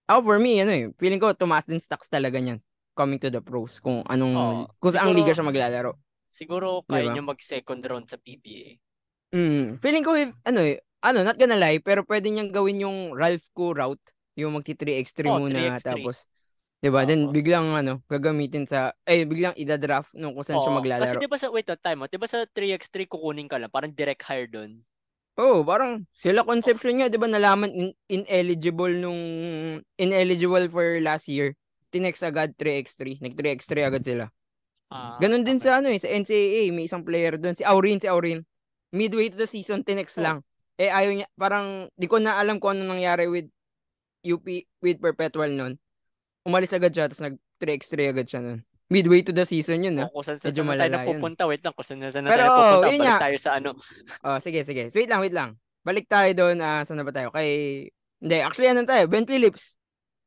for me feeling ko tumaas din stocks talaga niyan coming to the pros Oh, kung saang liga siya maglalaro, siguro 'di kaya ba? niya mag second round sa PBA. Feeling ko not gonna lie, pero pwede niyang gawin yung Ralph ko route, yung magti 3x3 Oh, muna 3x3. tapos 'di ba? Then Tapos, biglang gagamitin biglang ida-draft nung kung saan siya oo. Kasi maglalaro. 'di ba sa wait, time out. 'Di ba sa 3x3 kukunin ka lang, parang direct hire doon. Oh, parang sila Oh, conception niya, 'di ba, nalaman ineligible for last year. Tinext agad 3x3, nag 3x3 agad sila. Ganon din okay. sa NCAA, may isang player doon, si Aurin. Midway to the season, tinext Oh, lang. Ayaw niya, parang di ko na alam kung ano nangyari with UP, with Perpetual noon. Umalis agad siya, tapos nag 3x3 agad siya noon. Midway to the season yun, kung saan Medyo saan na tayo malala yun. nagpupunta. Wait lang, kung saan na Pero tayo nagpupunta. yun Balik nga. tayo sa ano. Oh, sige. Wait lang. Balik tayo doon, saan na ba tayo? Hindi, actually, tayo? Ben Phillips.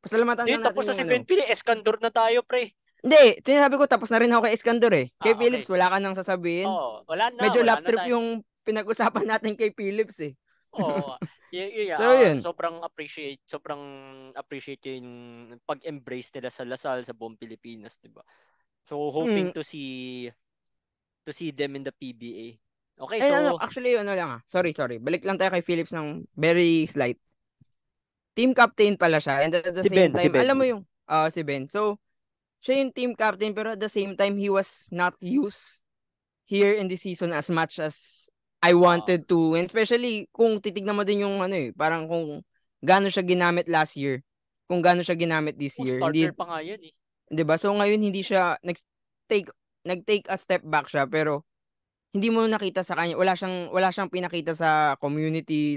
Pasalamatan Di, na tapos natin na yung si Ben Pili. Eskandor na tayo, pre. Hindi, sinasabi ko tapos na rin ako kay Iskandar eh. Kay Okay. Phillips, wala ka nang sasabihin. Oo, Medyo wala lap na trip tayo. yung pinag-usapan natin kay Phillips eh. Oo. So, yun. Sobrang appreciate yung pag-embrace nila sa Lasal sa buong Pilipinas, 'di ba? So hoping Hmm. to see them in the PBA. Okay, Ano, actually, lang Sorry. Balik lang tayo kay Phillips ng very slight. Team captain pala siya. And at the same Si time, Ben. alam mo yung, si Ben. So, siya yung team captain pero at the same time, he was not used here in the season as much as I Ah, wanted to. And especially kung titignan mo din yung parang kung gaano siya ginamit last year, kung gaano siya ginamit this year. starter Hindi, pa nga 'yan eh. 'di ba? So ngayon hindi siya take nag-take a step back siya pero hindi mo nakita sa kanya, wala siyang pinakita sa community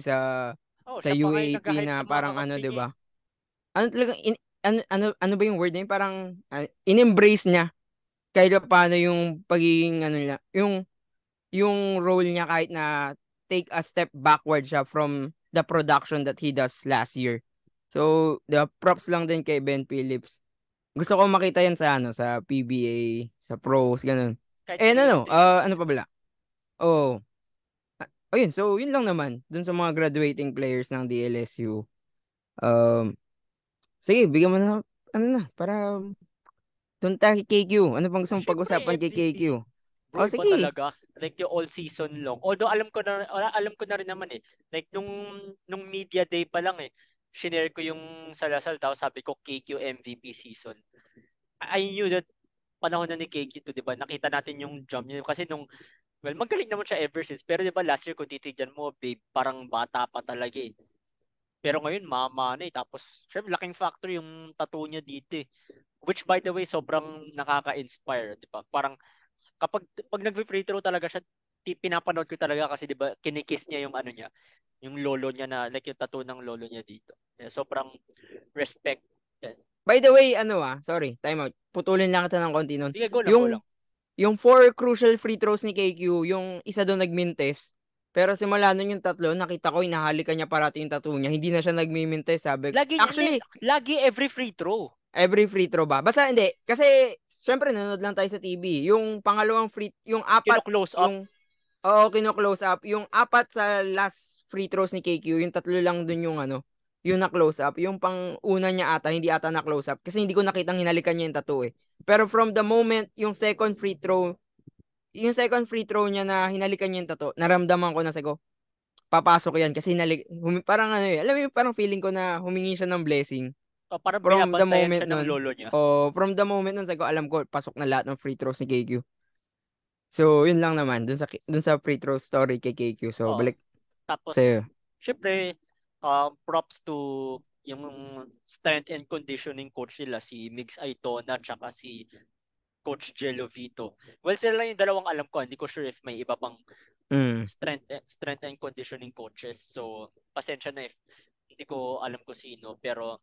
Oh, sa siya pa nga yung UAAP nag-hype na sa mga parang kakampi 'di niya eh. ba? Ano talaga ano ba yung word na yun? Parang in-embrace niya kahit paano yung pagiging ano niya, yung role niya kahit na take a step backward siya from the production that he does last year. So, the props lang din kay Ben Phillips. Gusto ko makita yan sa ano, sa PBA, sa pros, ganun. Kahit Eh PS ano, din naman. ano pa bala? Oh, ayun, so yun lang naman dun sa mga graduating players ng DLSU. Um, sige, bigyan mo na ano na para dun tayo kay KQ. Ano pang gusto mong Siyempre, pag-usapan kay MVP. KQ? Bro, Oh, iba sige. talaga. Like yung all season long. Although alam ko na rin naman eh. Like nung media day pa lang eh. Shinare ko yung Salasal daw sabi ko KQ MVP season. I knew that panahon na ni KQ to, 'di ba? Nakita natin yung jump niya kasi well, magaling naman siya ever since. Pero 'di ba last year kung titignan mo, babe, parang bata pa talaga eh. Pero ngayon mama na eh. Tapos syempre laking factor yung tattoo niya dito eh. Which by the way, sobrang nakaka-inspire, 'di ba? Parang pag nagbe-free throw talaga siya, pinapanood ko talaga kasi 'di ba kinikiss niya yung ano niya, yung lolo niya na like yung tattoo ng lolo niya dito. Yeah, sobrang respect. Yan. By the way, sorry, time out. Putulin lang kita ng konti nun. Sige, go lang, go Yung lang. Yung four crucial free throws ni KQ, yung isa doon nagmintes. Pero simula nun yung tatlo, nakita ko hinahalikan niya parati yung tattoo niya. Hindi na siya nagmimintes, sabi. Hindi, Actually, lagi every free throw. every free throw ba? Basta hindi. Kasi, syempre, nanonood lang tayo sa TV. Yung pangalawang yung apat, Kino-close up. oo, kino-close up. Yung apat sa last free throws ni KQ, yung tatlo lang dun yung yung na-close up. Yung pang una niya ata, hindi ata na-close up. Kasi hindi ko nakitang hinalikan niya yung tattoo eh. Pero from the moment, yung second free throw niya na hinalikan niya yung tattoo, naramdaman ko na sago, papasok yan kasi parang ano eh, alam mo yung parang feeling ko na humingi siya ng blessing. O, parang From the binabantayan moment siya ng nun, lolo niya. sago, alam ko, pasok na lahat ng free throws ni KQ. So, yun lang naman, dun sa free throw story kay KQ. So, Oh, balik tapos sa'yo. syempre props to yung strength and conditioning coach nila si Migs Aitona tsaka si Coach Jello Vito. Well, sila lang yung dalawang alam ko. Hindi ko sure if may iba pang Mm. strength and conditioning coaches. So, pasensya na if hindi ko alam ko sino. Pero,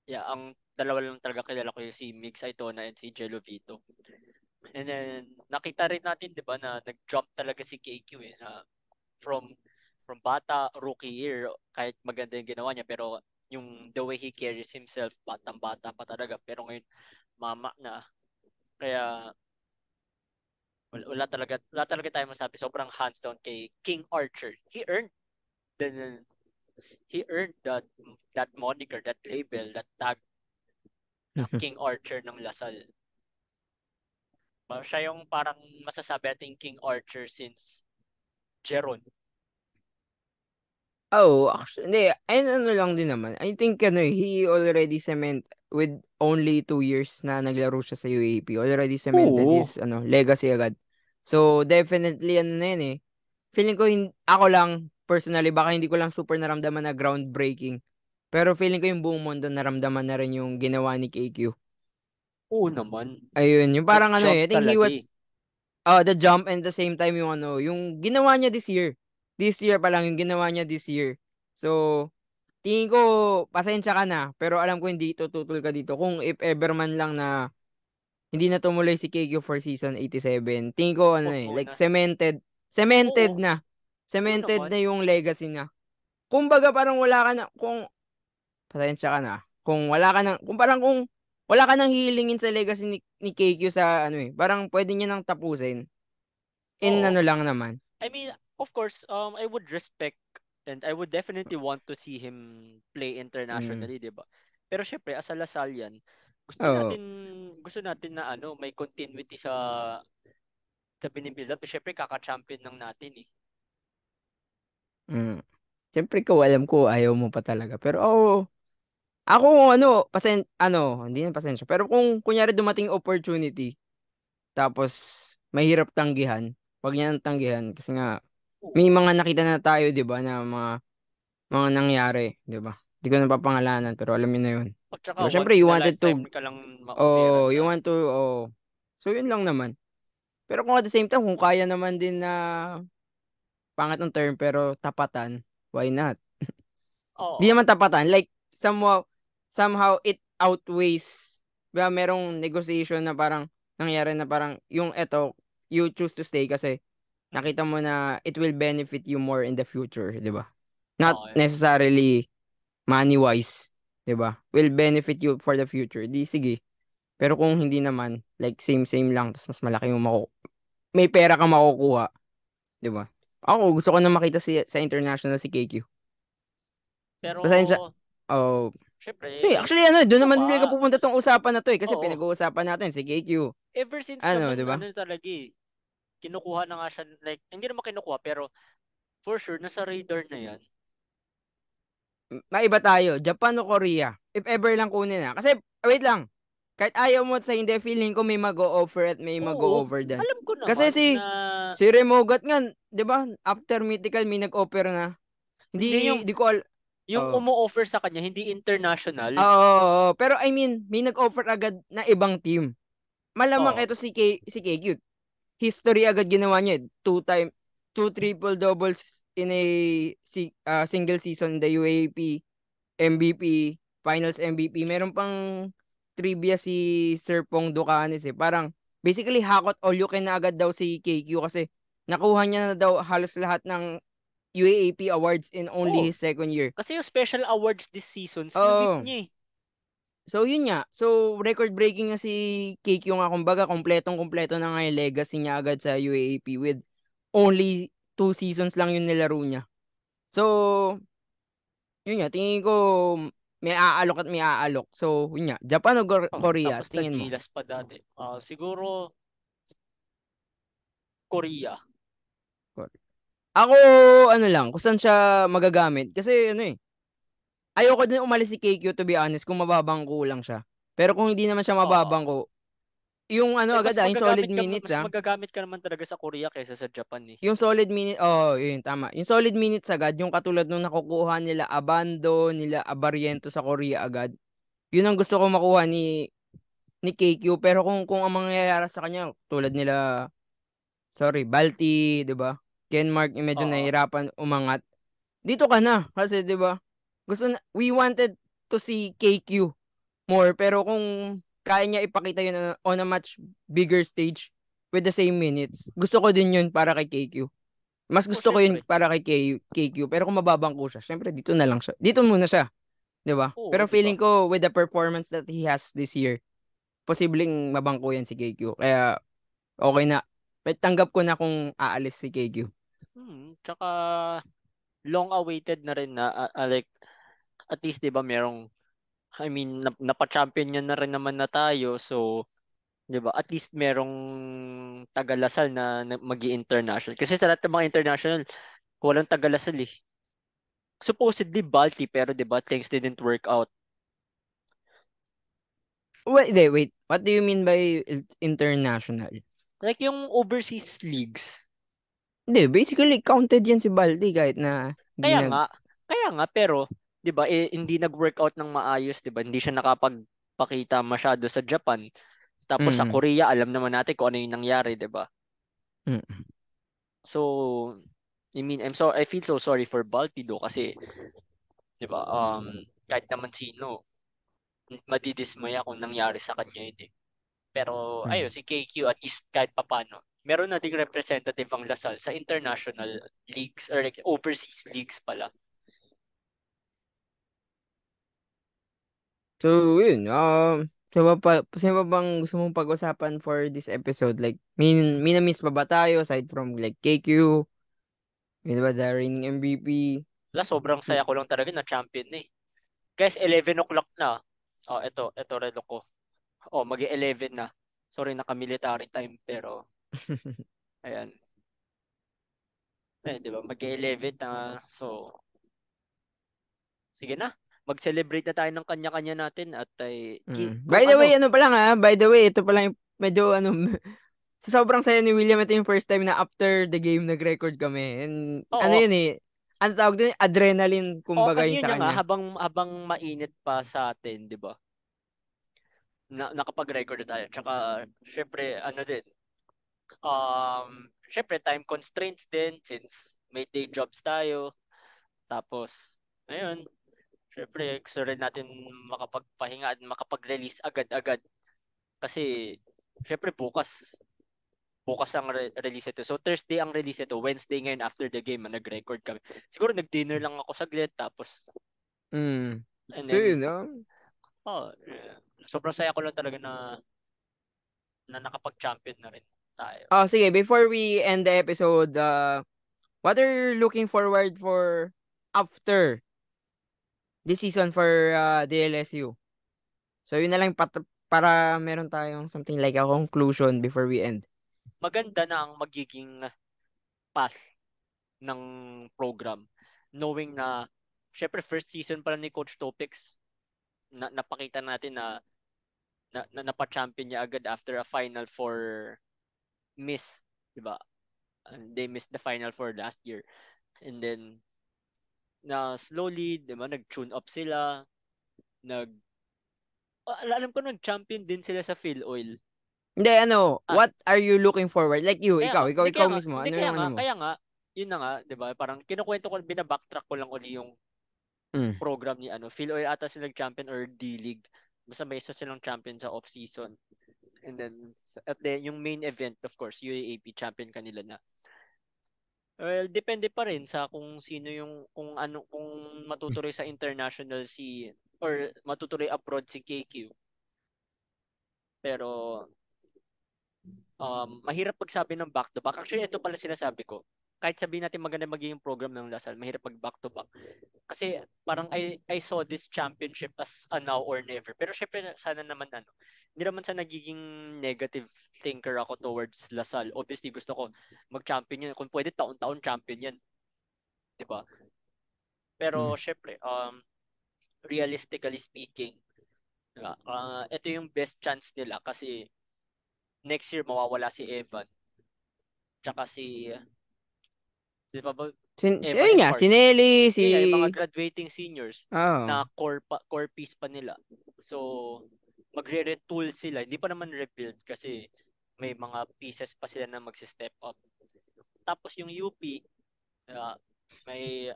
yeah, ang dalawa lang talaga kilala ko yung si Mix Aitona and si Jello Vito. And then, nakita rin natin, di ba, na nag-jump talaga si KQ eh, na from bata, rookie year, kahit maganda yung ginawa niya, pero yung the way he carries himself, batang-bata pa talaga. Pero ngayon, mama na. Kaya, wala talaga tayo masabi. Sobrang hands down kay King Archer. The he earned that moniker, that label, that tag na King Archer ng Lasal. Siya yung parang masasabi natin King Archer since Jeron. Oh, actually, hindi, ayun ano lang din naman. I think he already with only 2 years na naglaro siya sa UAP. Already cemented Oo. his legacy agad. So definitely ano na yun eh. Feeling ko ako lang personally baka hindi ko lang super naramdaman na groundbreaking. Pero feeling ko yung buong mundo naramdaman na rin yung ginawa ni KQ. Oo naman. Ayun, yung parang Nag-jump I think he talaga eh. was the jump and the same time yung ginawa niya this year. This year pa lang yung ginawa niya this year. So, tingin ko, pasensya ka na, pero alam ko hindi tututol ka dito. Kung if ever man lang na hindi na tumuloy si KQ for season 87, tingin ko Wag like muna. cemented Oo. na. Oo Cemented naman. na yung legacy niya. Kumbaga parang wala ka na, pasensya ka na. Kung wala ka nang hihilingin sa legacy ni KQ sa parang pwede niya nang tapusin. In Oo. ano lang naman. I mean, of course, I would respect and I would definitely want to see him play Mm. internationally, 'di ba? Pero syempre, as a Lasallian, gusto Oo. natin gusto natin na may continuity sa binibuild up. Syempre, kaka-champion lang natin eh. Mm. Siyempre ko alam ko ayaw mo pa talaga. Pero ako hindi na pasensya. Pero kung kunyari dumating opportunity, tapos mahirap tanggihan, wag niya nang tanggihan kasi nga may Oo. mga nakita na tayo, 'di ba, na mga nangyari, 'di ba? Hindi ko na papangalanan pero alam niyo na 'yun. At saka 'Di ba? Syempre once you in a wanted lifetime to ka lang ma-offeran you sa want to So 'yun lang naman. Pero kung at the same time kung kaya naman din na pangit ng term pero tapatan, why not? Di Oo. naman tapatan, like somehow it outweighs, diba, merong negotiation na parang nangyari na parang yung eto, you choose to stay kasi nakita mo na it will benefit you more in the future, di ba? Not Okay. necessarily money-wise, di ba? Will benefit you for the future. Di sige. Pero kung hindi naman, like same-same lang, tapos mas malaki yung may pera kang makukuha, di ba? Ako, gusto ko na makita sa international si KQ. Pasensya. Pero, Oh, syempre, see, actually doon gusto naman nga. nila pupunta tong usapan na to eh kasi Oo. pinag-uusapan natin si KQ. Ever since Ano, di naman, ba? talaga kinukuha na nga siya, like, hindi naman kinukuha, pero for sure, nasa radar na yan. Maiba tayo, Japan o Korea. If ever lang kunin na. Kasi, wait lang. Kahit ayaw mo at sa hindi, feeling ko may mag-o-offer at may Oo, mag-o-over dan. alam ko Kasi naman na si Remogat nga, 'di ba? After Mythical may nag-offer na. hindi yung Hindi ko yung oh. umo-offer sa kanya, hindi international. Oo, pero I mean, may nag-offer agad na ibang team. Malamang Oo. ito si KQ. History agad ginawa niya. Two triple doubles in a single season in the UAP, MVP, Finals MVP. Meron pang trivia si Sir Pong Ducanes eh. Parang basically hakot all you can na agad daw si KQ kasi nakuha niya na daw halos lahat ng UAAP awards in only Oo. his second year. Kasi yung special awards this season, sinabit Oo. niya eh. So yun nga. So record breaking na si KQ nga, kumbaga kompletong-kompleto na nga yung legacy niya agad sa UAAP with only 2 seasons lang yung nilaro niya. So yun nga, tingin ko may aalok at may aalok. So yun nga, Japan o Oh, Korea, tapos tingin mo? naggilas pa dati. Siguro Korea. Ako, ano lang, kung saan siya magagamit. Kasi ano eh, ayoko din umalis si KQ to be honest kung mababangko lang siya. Pero kung hindi naman siya Oo. mababangko, yung ano agad yung solid minutes Mas magagamit ka naman talaga sa Korea kaysa sa Japan eh. Yung solid minute, oh, yun, tama. Yung solid minutes agad, yung katulad nung nakukuha nila Abando, nila Abariento sa Korea agad. Yun ang gusto ko makuha ni KQ. Pero kung ang mangyayari sa kanya, tulad nila, sorry, Balti, 'di ba? Kenmark, yung medyo Oo. nahihirapan umangat. Dito ka na kasi 'di ba? We wanted to see KQ more, pero kung kaya niya ipakita yun on a much bigger stage with the same minutes, gusto ko din yun para kay KQ. Mas Oh, gusto ko yun syempre. para kay KQ, pero kung mababangko siya, syempre dito na lang siya. Dito muna siya, 'di ba? Oo, Pero di ba? feeling ko with the performance that he has this year, posibleng mabangko yan si KQ. Kaya okay na. Tanggap ko na kung aalis si KQ. Tsaka long awaited na rin na like at least 'di ba merong, I mean, napa-champion niya na rin naman na tayo, so 'di ba? At least merong tagalasal na magi-international. Kasi sa lahat ng mga international, walang tagalasal eh. Supposedly Balti, pero 'di ba things didn't work out. Wait. What do you mean by international? Like yung overseas leagues. Hindi, basically counted yan si Baldi kahit na hindi Kaya nga, pero 'di ba hindi nag-workout ng maayos, 'di ba? Hindi siya nakapagpakita masyado sa Japan. Tapos sa Mm. Korea, alam naman natin kung ano yung nangyari, 'di ba? Mm. So, I feel so sorry for Baltido kasi 'di ba? Kahit naman sino, madidismaya kung nangyari sa kanya yun eh. Pero ayun, Mm. si KQ at least kahit papano, meron na ding representative ang Lasal sa international leagues or like overseas leagues pala. So, yun. Sino pa bang gusto mong pag-usapan for this episode? Like, may na-miss pa ba tayo aside from like KQ? Yun ba, the reigning MVP? Wala, sobrang saya ko lang talaga na champion na eh. Guys, 11 o'clock na. Oh, ito relo ko. Oh, magi-11 na. Sorry, naka-military time pero ayan. Eh, 'di ba? Magi-11 na. So, sige na. Mag-celebrate na tayo ng kanya-kanya natin at ay kung By the way, ano. ano pa lang by the way, ito pa lang yung medyo sa sobrang saya ni William, ito yung first time na after the game nag-record kami. And ano Oo. yun eh, ano tawag din, adrenaline Oo, kumbaga kasi yun yun sa nga kanya. habang mainit pa sa atin, 'di ba? Nakapag-record na tayo. Tsaka syempre ano din, syempre time constraints din since may day jobs tayo. Tapos ayun, Syempre, gusto rin natin makapagpahinga at makapag-release agad-agad. Kasi, syempre bukas ang release ito. So, Thursday ang release ito. Wednesday ngayon after the game, nag-record kami. Siguro nag-dinner lang ako saglit, tapos, Mm. and So then, yun, no? sobrang saya ko lang talaga na nakapag-champion na rin tayo. Oh, sige, before we end the episode, what are you looking forward for after this season for the LSU? So yun na lang para meron tayong something like a conclusion before we end. Maganda na ang magiging path ng program. Knowing na, syempre first season pa lang ni Coach Topics, napakita natin na napa-champion niya agad after a Final Four miss, di ba? And they missed the Final Four last year. And then, na slowly, di ba, nag-tune up sila, alam ko nag-champion din sila sa Phil Oil. Hindi, ano, Ah, what are you looking forward? Like you, kaya nga, hindi ikaw kaya nga, mismo, hindi ano yung ano mo? kaya nga, yun na nga, 'di ba? Parang kinukuwento ko, bina-backtrack ko lang uli yung Mm. program ni Phil Oil ata sila nag-champion or D-League. Basta may isa silang champion sa off-season. And then at yung main event, of course, UAAP champion kanila na. Well, depende pa rin sa kung sino yung kung matutuloy sa international or matutuloy abroad si KQ. Pero mahirap pagsabi ng back to back. Actually, ito pala sinasabi ko. Kahit sabihin natin maganda magiging program ng Lasal, mahirap mag back to back. Kasi parang I saw this championship as a now or never. Pero syempre sana naman hindi naman sa nagiging negative thinker ako towards Lasal. Obviously gusto ko mag-champion yun. Kung pwede taon-taon champion yan, 'di ba? Mm. Pero syempre realistically speaking, diba? Ito yung best chance nila kasi next year mawawala si Evan tsaka si pa ba Evan Ayun and nga, si Park. Nelly, si... Yun nga, yung mga graduating seniors Oh. na core piece pa nila. So, magre-retool sila. Hindi pa naman rebuild kasi may mga pieces pa sila na magsi-step up. Tapos yung UP, may,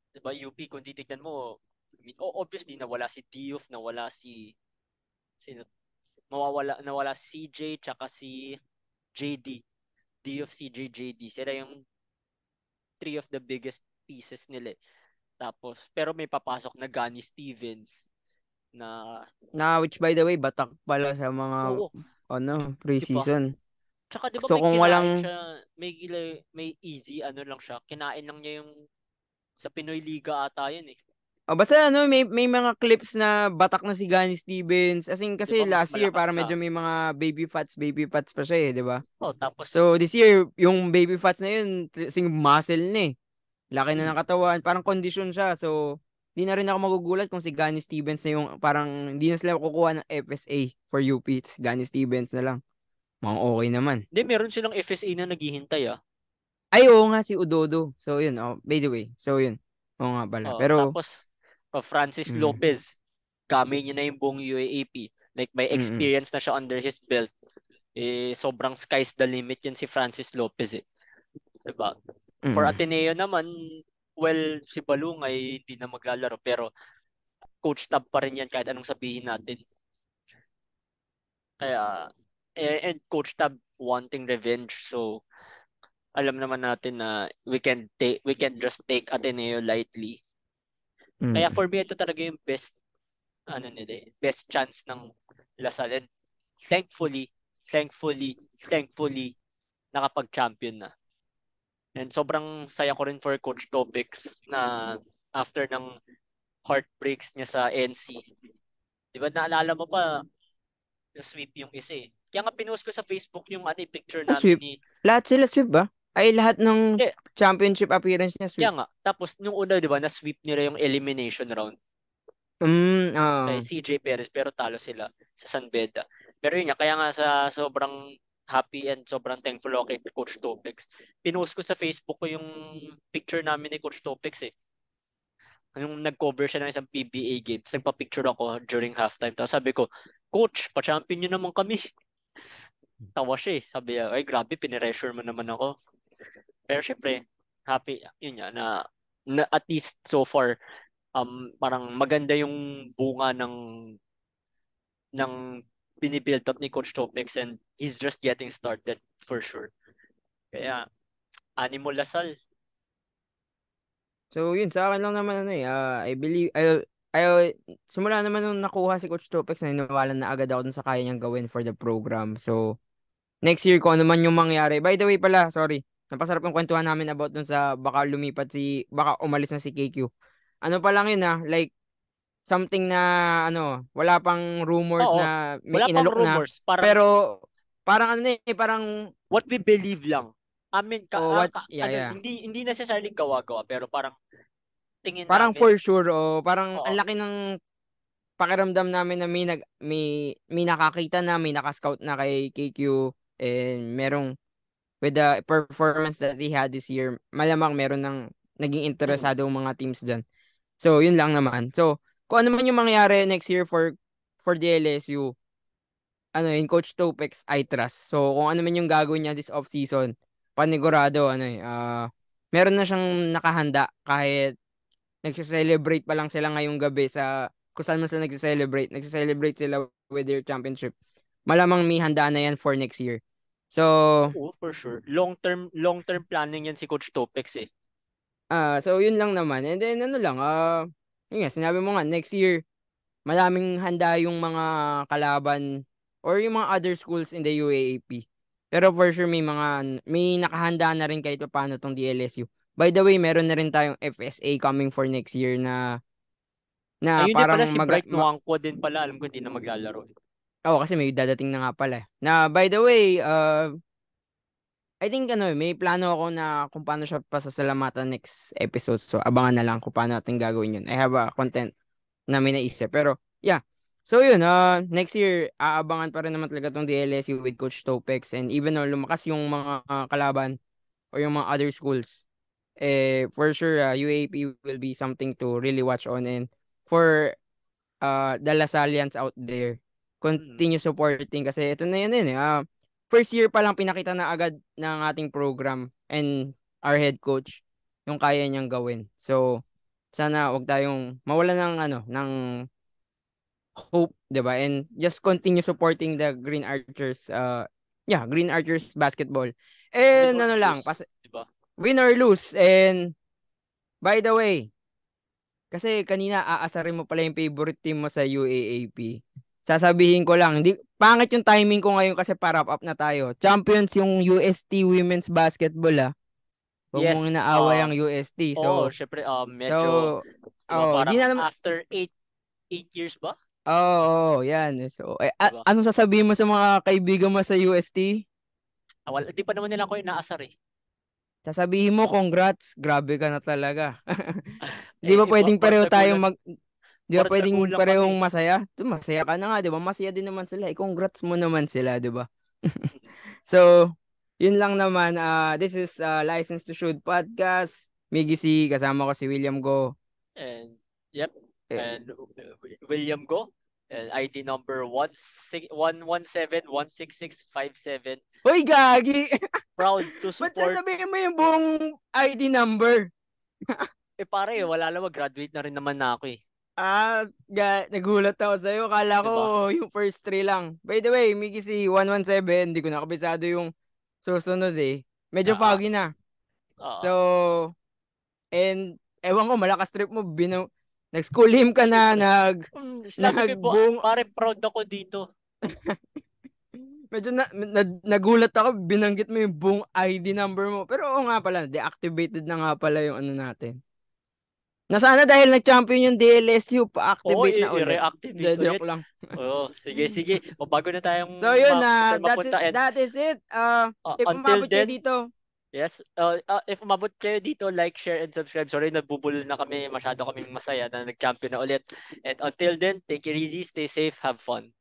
di ba, UP, kung titignan mo, obviously, nawala si Diouf, nawala sino, nawala si CJ, tsaka si JD. Diouf, CJ, JD. Sila yung three of the biggest pieces nila. Tapos, pero may papasok na Gani Stevens na, Na which by the way, batak pala sa mga oo, ano, di ba? pre-season. Tsaka di ba So may kung kinain walang... siya, may easy, lang siya. Kinain lang niya yung sa Pinoy Liga ata yun eh. Oh, basta ano, may mga clips na batak na si Gani Stevens. As in, Di kasi ba mas last year malakas para na. medyo may mga baby fats pa siya eh, di ba? Oh, tapos, So this year, yung baby fats na yun, sing muscle na eh. Laki na ng katawan, parang kondisyon siya. So, di na rin ako magugulat kung si Gani Stevens na yung parang hindi na sila kukuha ng FSA for UP. Si Gani Stevens na lang. Mga okay naman. hindi, meron silang FSA na naghihintay ah. Ay, oo nga, si Udodo. So, yun. Oh, by the way. So, yun. Oo nga pala. Oh, Pero, tapos, Francis mm, Lopez, gamay niya na yung buong UAAP. Like, may mm, experience na siya under his belt. Eh, sobrang sky's the limit yan si Francis Lopez eh. Diba? For mm. Ateneo naman, well, si Balungay hindi na maglalaro pero coach tab pa rin yan kahit anong sabihin natin. Kaya, and coach tab wanting revenge. So, alam naman natin na we can just take Ateneo lightly. Kaya Mm. for me, ito talaga yung best chance ng Lasal. And thankfully, thankfully, nakapag-champion na. And sobrang saya ko rin for Coach Topics na after ng heartbreaks niya sa NC. Di ba naalala mo pa, na-sweep yung isa eh. Kaya nga pinost ko sa Facebook yung picture Ah, namin sweep. Lahat sila sweep ba? Ay, lahat ng Hindi, championship appearance niya kaya sweep. nga. Tapos nung una, di ba, na-sweep nila yung elimination round kay Ah. CJ Perez pero talo sila sa San Beda. Pero yun nga, kaya nga sa sobrang happy and sobrang thankful ako kay Coach Topics. Pinost ko sa Facebook ko yung picture namin ni Coach Topics eh. Yung nag-cover siya ng isang PBA games, nagpa-picture ako during halftime. Tapos sabi ko, Coach, pa-champion nyo naman kami. Tawa siya eh. Sabi niya, ay grabe, piniressure mo naman ako. Pero syempre, happy, yun nga, na at least so far, parang maganda yung bunga ng binibuild up ni Coach Topex, and he's just getting started for sure. Kaya, Animo Lasal. So yun, sa akin lang naman I believe, simula naman nung nakuha si Coach Topex, naniniwala na agad ako dun sa kaya niyang gawin for the program. So, next year kung ano man yung mangyari. By the way pala, sorry, napasarap yung kwentuhan namin about dun sa baka umalis na si KQ. Ano pa lang yun like, something na, wala pang rumors Oo, na may wala pang inalok na. rumors. Parang Pero, parang parang, what we believe lang. yeah, yeah. Hindi necessarily gawa-gawa, pero parang tingin Parang namin. for sure, parang ang Oo. laki ng pakiramdam namin na may nakakita na, may nakascout na kay KQ, and merong with the performance that he had this year, malamang meron ng naging Mhm. interesado ang mga teams dyan. So, yun lang naman. So, kung ano man yung mangyari next year for the LSU, in Coach Topex, I trust. So, kung ano man yung gagawin niya this off-season, panigurado, meron na siyang nakahanda kahit nagse-celebrate pa lang sila ngayong gabi kung saan man sila nagse-celebrate. Nagse-celebrate sila with their championship. Malamang may handa na yan for next year. So, Oo, for sure. Long-term planning yan si Coach Topex eh. so yun lang naman. And then ano lang, yun nga, sinabi mo nga, next year, maraming handa yung mga kalaban or yung mga other schools in the UAAP. Pero for sure may nakahanda na rin kahit paano tong DLSU. By the way, meron na rin tayong FSA coming for next year na Ayun din pala parang si Bright Nuangco din pala. Alam ko hindi na maglalaro. kasi may dadating na nga pala. Na by the way, I think may plano ako na kung paano siya pasasalamatan next episode. So abangan na lang kung paano natin gagawin yun. I have a content na may naisip. Pero yeah. So yun, next year aabangan pa rin naman talaga tong DLSU with Coach Topex, and even though lumakas yung mga kalaban or yung mga other schools, for sure UAP will be something to really watch on, and for the Lasalians out there, Mhm. continue supporting kasi ito na yun first year pa lang pinakita na agad ng ating program and our head coach yung kaya niyang gawin. So sana wag tayong mawala ng ng hope, 'di ba? And just continue supporting the Green Archers, Green Archers basketball. Win And or lang, lose, di ba? win or lose. And by the way, kasi kanina aasarin mo pala yung favorite team mo sa UAAP. Sasabihin ko lang, pangit yung timing ko ngayon kasi pa-wrap up na tayo. Champions yung UST Women's Basketball Huwag mong Yes, inaaway ang UST. oo, So, syempre, so, medyo, di ba, di parang na naman, after 8 years ba? yan. So, Di ba? anong sasabihin mo sa mga kaibigan mo sa UST? Wala, di pa naman nila ako inaasar eh. Sasabihin mo, congrats, grabe ka na talaga. Di ba Eh, pwedeng parang pareho tayo nagulat, Di ba parang pwedeng nagulat kami. parehong masaya? Masaya ka na nga, di ba? Masaya din naman sila. Congrats mo naman sila, di ba? So, yun lang naman. This is License to Shoot Podcast. Miggy C, kasama ko si William Go. And, yep, Eh, and William Go, and ID number 117-16657. Hoy, gagi! Proud to Ba't support. sasabihin mo yung buong ID number? Pare, wala lang, graduate na rin naman na ako eh. Nagulat ako sa'yo. Kala ko Diba? yung first three lang. By the way, Miggy C, 117. Hindi ko nakabisado yung susunod eh. Medyo Ah, foggy na. ah. So, and ewan ko, malakas trip mo, nag-school him ka na, Siyempre. Sinabi ko po, nagbuong, pare, proud ako dito. medyo nagulat ako, binanggit mo yung buong ID number mo. Pero oo nga pala, deactivated na nga pala yung natin. Na sana dahil nag-champion yung DLSU, Oo, pa-activate na ulit. i-reactivate ulit. Joke lang. Oo, sige, sige. O bago na tayong So yun, saan mapunta. And that is it. If until umabot kayo then, dito, yes, if umabot kayo dito, like, share, and subscribe. Sorry, nagbubulol na kami. Masyado kaming masaya na nag-champion na ulit. And until then, take it easy, stay safe, have fun.